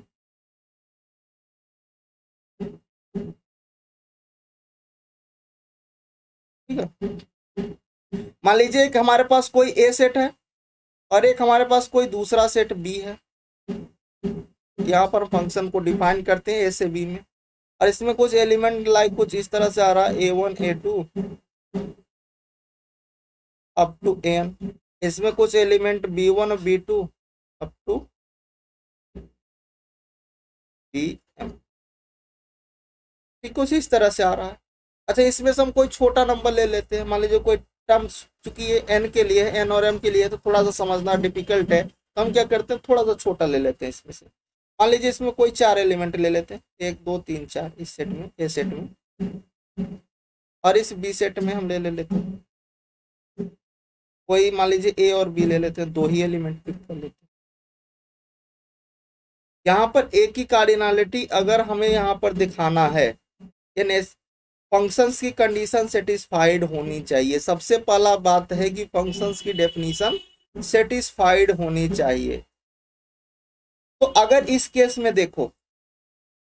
[SPEAKER 1] ठीक है, मान लीजिए कि हमारे पास कोई ए सेट है और एक हमारे पास कोई दूसरा सेट बी है। यहाँ पर फंक्शन को डिफाइन करते हैं ए से बी में, और इसमें कुछ एलिमेंट लाइक कुछ इस तरह से आ रहा है a1 a2 up to n, इसमें कुछ element b1 b2 up to bm, कुछ इस तरह से आ रहा है। अच्छा, इसमें से हम कोई छोटा नंबर ले लेते हैं, मान लीजिए कोई टर्म, चूंकि ये n के लिए है, n और m के लिए तो थोड़ा सा समझना डिफिकल्ट है, तो हम क्या करते हैं, थोड़ा सा छोटा ले लेते हैं इसमें से। मान लीजिए इसमें कोई 4 एलिमेंट ले लेते हैं, 1 2 3 4 इस सेट में, ए सेट में, और इस बी सेट में हम ले लेते हैं कोई, मान लीजिए ए और बी ले लेते हैं, 2 ही एलिमेंट पिक कर लेते हैं। यहाँ पर ए की कार्डिनलिटी अगर हमें यहाँ पर दिखाना है, यानी फंक्शंस की कंडीशन सेटिस्फाइड होनी चाहिए। सबसे पहला बात है कि फंक्शंस की डेफिनेशन सेटिस्फाइड होनी चाहिए। तो अगर इस केस में देखो,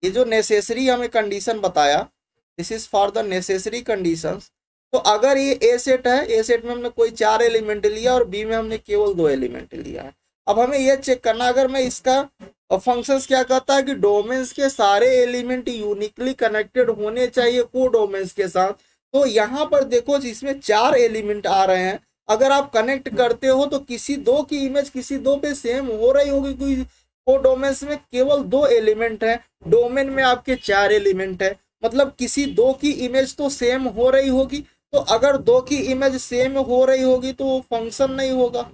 [SPEAKER 1] ये जो नेसेसरी हमें कंडीशन बताया, this is for the necessary conditions. तो अगर ये ए सेट है, ए सेट में हमने कोई 4 एलिमेंट लिया और बी में हमने केवल 2 एलिमेंट लिया है। अब हमें ये चेक करना, अगर मैं इसका और फंक्शंस क्या कहता है कि डोमेन्स के सारे एलिमेंट यूनिकली कनेक्टेड होने चाहिए को डोमेन्स के साथ। तो यहाँ पर देखो जिसमें 4 एलिमेंट आ रहे हैं, अगर आप कनेक्ट करते हो तो किसी दो की इमेज किसी दो पे सेम हो रही होगी, क्योंकि को डोमेन्स में केवल 2 एलिमेंट है, डोमेन में आपके 4 एलिमेंट है, मतलब किसी दो की इमेज तो सेम हो रही होगी। तो अगर दो की इमेज सेम हो रही होगी तो वो फंक्शन नहीं होगा,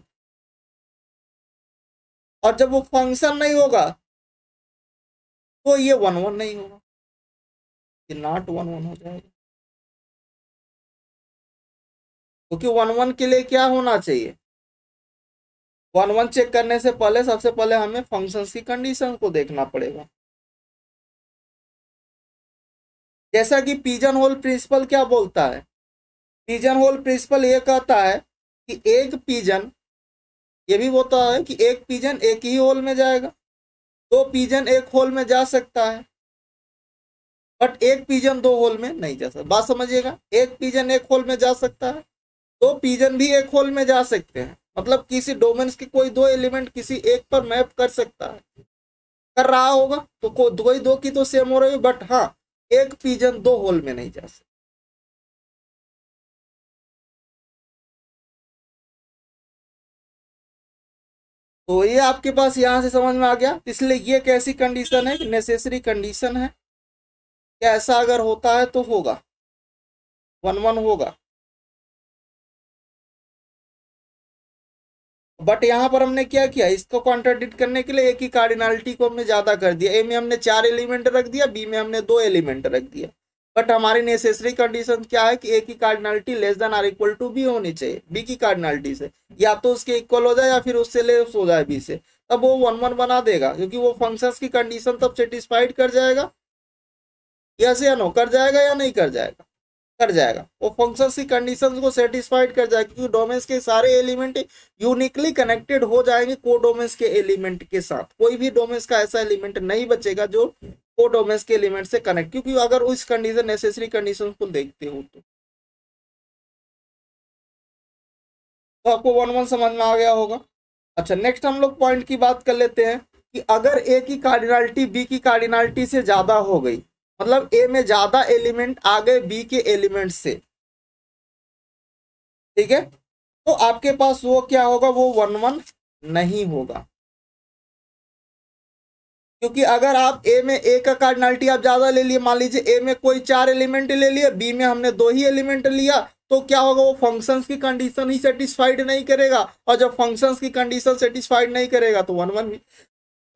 [SPEAKER 1] और जब वो फंक्शन नहीं होगा तो ये 1 1 नहीं होगा, ये नॉट 1 1 हो जाएगा। क्योंकि 1 1 के लिए क्या होना चाहिए, 1 1 चेक करने से पहले सबसे पहले हमें फंक्शंस की कंडीशन को देखना पड़ेगा। जैसा कि पिजन होल प्रिंसिपल क्या बोलता है, पिजन होल प्रिंसिपल ये कहता है कि एक पिजन, ये भी बोलता है कि एक पिजन एक ही होल में जाएगा, दो पिजन एक होल में जा सकता है, बट एक पिजन 2 होल में नहीं जा सकता। बात समझिएगा, एक पिजन एक होल में जा सकता है, दो पिजन भी एक होल में जा सकते हैं, मतलब किसी डोमेन्स के कोई 2 एलिमेंट किसी एक पर मैप कर सकता है, कर रहा होगा तो कोई दो की तो सेम हो रही है, बट हाँ एक पिजन 2 होल में नहीं जा सकता। तो ये आपके पास यहां से समझ में आ गया। इसलिए ये कैसी कंडीशन है, नेसेसरी कंडीशन है, क्या ऐसा अगर होता है तो होगा 1 1 होगा। बट यहाँ पर हमने क्या किया, इसको कॉन्ट्राडिक्ट करने के लिए एक ही कार्डिनलिटी को हमने ज्यादा कर दिया, ए में हमने 4 एलिमेंट रख दिया, बी में हमने 2 एलिमेंट रख दिया। बट हमारी नेसेसरी कंडीशन क्या है कि ए की cardinality less than or equal to B होनी चाहिए, बी की कार्डिनलिटी से, या तो उसके इक्वल हो जाए या फिर उससे लेस हो जाए बी से, तब वो 1 1 बना देगा, क्योंकि वो फंक्शंस की कंडीशन तब सेटिस्फाइड कर जाएगा। यस या नो, कर जाएगा या नहीं कर जाएगा, कर जाएगा, वो फंक्शंस की कंडीशंस को सेटिस्फाइड कर जाएगा, क्योंकि डोमेन्स के सारे एलिमेंट यूनिकली कनेक्टेड हो जाएंगे को डोमेन्स के एलिमेंट के साथ। कोई भी डोमेन्स का ऐसा एलिमेंट नहीं बचेगा जो को डोमेन्स के एलिमेंट से कनेक्ट, क्योंकि अगर उस कंडीशन नेसेसरी कंडीशन को देखते हो तो आपको 1 1 समझ में आ गया होगा। अच्छा, नेक्स्ट हम लोग पॉइंट की बात कर लेते हैं कि अगर ए की कार्डिनलिटी बी की कार्डिनलिटी से ज्यादा हो गई, मतलब ए में ज्यादा एलिमेंट आ गए बी के एलिमेंट से, ठीक है, तो आपके पास वो क्या होगा, वो 1 1 नहीं होगा। क्योंकि अगर आप ए में ए का कार्डिनलिटी आप ज्यादा ले लिए, मान लीजिए ए में कोई 4 एलिमेंट ले लिए, बी में हमने 2 ही एलिमेंट लिया, तो क्या होगा, वो फंक्शंस की कंडीशन ही सेटिस्फाइड नहीं करेगा, और जब फंक्शंस की कंडीशन सेटिस्फाइड नहीं करेगा तो 1 1 भी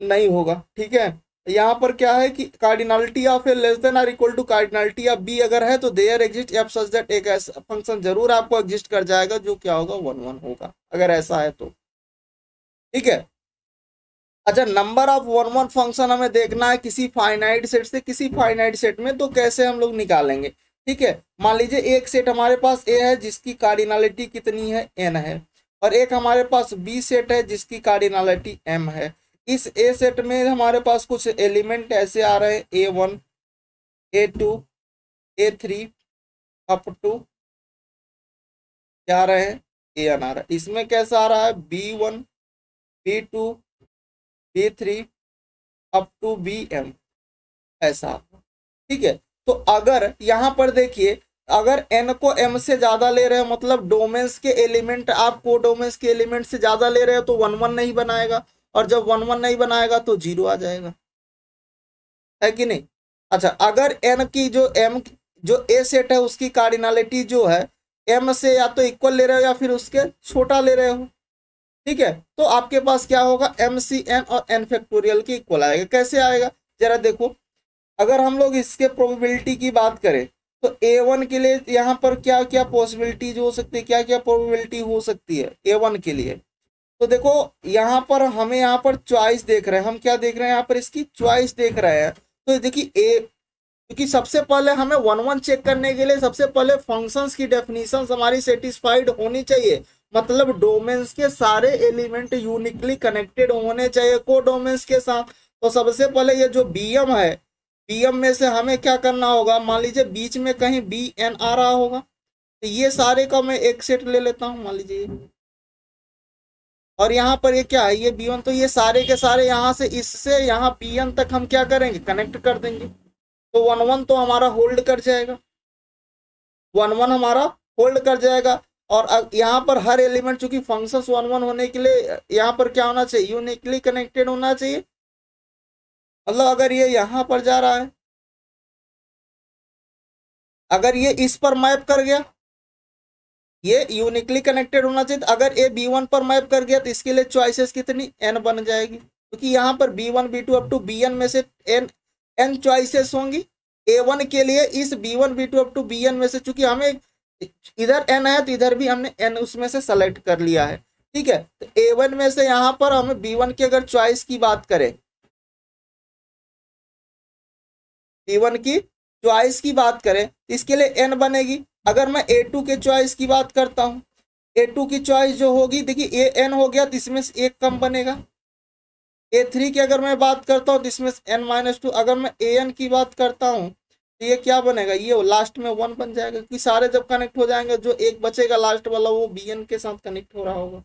[SPEAKER 1] नहीं होगा। ठीक है, यहाँ पर क्या है कि cardinality of A less than or equal to cardinality of B अगर है तो there exist f such that एक ऐसा फंक्शन जरूर आपको एग्जिस्ट कर जाएगा जो क्या होगा 1 1 होगा, अगर ऐसा है तो। ठीक है, अच्छा, नंबर ऑफ 1 1 फंक्शन हमें देखना है किसी फाइनाइट सेट से किसी फाइनाइट सेट में, तो कैसे हम लोग निकालेंगे। ठीक है, मान लीजिए एक सेट हमारे पास ए है जिसकी कार्डिनलिटी कितनी है, एन है, और एक हमारे पास बी सेट है जिसकी कार्डिनलिटी एम है। इस ए सेट में हमारे पास कुछ एलिमेंट ऐसे आ रहे हैं, A1 A2 A3 up to क्या आ रहे हैं, AN आ रहा है। इसमें कैसा आ रहा है, B1 B2 B3 up to BM ऐसा। ठीक है, तो अगर यहाँ पर देखिए, अगर n को m से ज्यादा ले रहे हो, मतलब डोमेन्स के एलिमेंट आप को डोमेन्स के एलिमेंट से ज्यादा ले रहे हो, तो 1 1 नहीं बनाएगा, और जब 1 1 नहीं बनाएगा तो 0 आ जाएगा, है कि नहीं। अच्छा, अगर n की जो m जो ए सेट है उसकी कार्डिनलिटी जो है m से या तो इक्वल ले रहे हो या फिर उसके छोटा ले रहे हो, ठीक है, तो आपके पास क्या होगा, MCn और n फैक्टोरियल के इक्वल आएगा। कैसे आएगा, जरा देखो, अगर हम लोग इसके प्रोबेबिलिटी की बात करें तो A1 के लिए यहाँ पर क्या क्या पॉसिबिलिटीज हो सकती है, क्या क्या प्रोबेबिलिटी हो सकती है A1 के लिए। तो देखो यहाँ पर हमें यहाँ पर चॉइस देख रहे हैं, हम क्या देख रहे हैं, यहाँ पर इसकी चॉइस देख रहे हैं। तो देखिए ए, क्योंकि सबसे पहले हमें 1 1 चेक करने के लिए सबसे पहले फंक्शंस की डेफिनेशंस हमारी सेटिस्फाइड होनी चाहिए, मतलब डोमेन्स के सारे एलिमेंट यूनिकली कनेक्टेड होने चाहिए को डोमेन्स के साथ। तो सबसे पहले ये जो BM है, BM में से हमें क्या करना होगा, मान लीजिए बीच में कहीं BN आ रहा होगा, तो ये सारे का मैं एक सेट ले लेता हूँ, मान लीजिए, और यहाँ पर ये क्या है, ये B1, तो ये सारे के सारे यहाँ से इससे यहाँ Pn तक हम क्या करेंगे, कनेक्ट कर देंगे। तो 1 1 तो हमारा होल्ड कर जाएगा, 1 1 हमारा होल्ड कर जाएगा। और यहाँ पर हर एलिमेंट चूंकि फंक्शंस 1 1 होने के लिए यहाँ पर क्या होना चाहिए, यूनिकली कनेक्टेड होना चाहिए। मतलब अगर ये यहाँ पर जा रहा है, अगर ये इस पर मैप कर गया, ये यूनिकली कनेक्टेड होना चाहिए। अगर ये B1 पर मैप कर गया तो इसके लिए चॉइसेस कितनी, n बन जाएगी, क्योंकि यहाँ पर B1 B2 up to Bn में से n चॉइसेस होंगी। A1 के लिए इस B1 B2 up to Bn में से, चूंकि हमें इधर n है तो इधर भी हमने n उसमें से सेलेक्ट कर लिया है, ठीक है। तो A1 में से यहाँ पर हमें B1 की अगर चॉइस की बात करें, B1 की चॉइस की बात करें, इसके लिए n बनेगी। अगर मैं A2 के चॉइस की बात करता हूँ, A2 की चॉइस जो होगी, देखिए an हो गया तो इसमें से एक कम बनेगा। A3 की अगर मैं बात करता हूँ तो इसमें से n-2। अगर मैं an की बात करता हूँ तो ये क्या बनेगा, ये लास्ट में 1 बन जाएगा, क्योंकि सारे जब कनेक्ट हो जाएंगे जो एक बचेगा लास्ट वाला वो Bn के साथ कनेक्ट हो रहा होगा।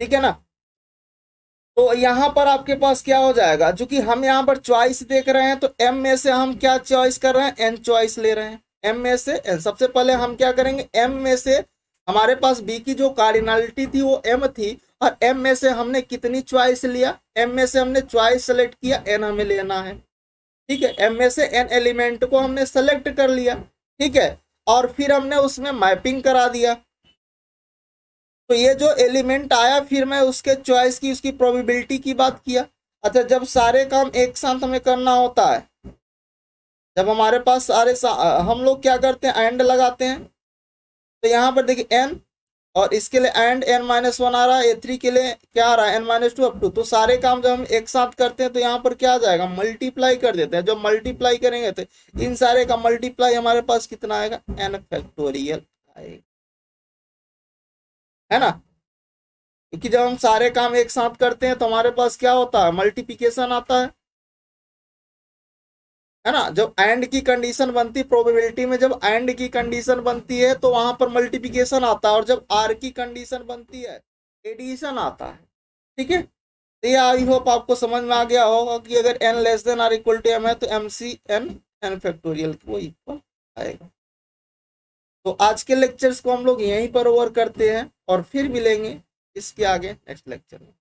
[SPEAKER 1] ठीक है ना। तो यहाँ पर आपके पास क्या हो जाएगा, जो कि हम यहाँ पर चॉइस देख रहे हैं, तो m में से हम क्या चॉइस कर रहे हैं, n चॉइस ले रहे हैं। m में से n, सबसे पहले हम क्या करेंगे, m में से हमारे पास b की जो कार्डिनलिटी थी वो m थी, और m में से हमने कितनी चॉइस लिया, m में से हमने चॉइस सेलेक्ट किया, n हमें लेना है, ठीक है। m में से n एलिमेंट को हमने सेलेक्ट कर लिया, ठीक है, और फिर हमने उसमें मैपिंग करा दिया। तो ये जो एलिमेंट आया, फिर मैं उसके चॉइस की, उसकी प्रोबेबिलिटी की बात किया। अच्छा, जब सारे काम एक साथ हमें करना होता है, जब हमारे पास हम लोग क्या करते हैं, एंड लगाते हैं। तो यहाँ पर देखिए n, और इसके लिए एंड n-1 आ रहा है, A3 के लिए क्या आ रहा है, n-2 अप टू। तो सारे काम जब हम एक साथ करते हैं तो यहाँ पर क्या आ जाएगा, मल्टीप्लाई कर देते हैं। जब मल्टीप्लाई करेंगे तो इन सारे का मल्टीप्लाई हमारे पास कितना आएगा, n फैक्टोरियल आएगा, है ना। क्योंकि जब हम सारे काम एक साथ करते हैं तो हमारे पास क्या होता है, मल्टीप्लिकेशन आता है ना। जब एंड की कंडीशन बनती, प्रोबेबिलिटी में जब एंड की कंडीशन बनती है तो वहां पर मल्टीप्लिकेशन आता है, और जब आर की कंडीशन बनती है एडिशन आता है, ठीक है। तो ये आई होप आपको समझ में आ गया होगा कि अगर n less than or equal to m है तो MC n फैक्टोरियल को इक्वल आएगा। तो आज के लेक्चर्स को हम लोग यहीं पर ओवर करते हैं और फिर मिलेंगे इसके आगे नेक्स्ट लेक्चर में।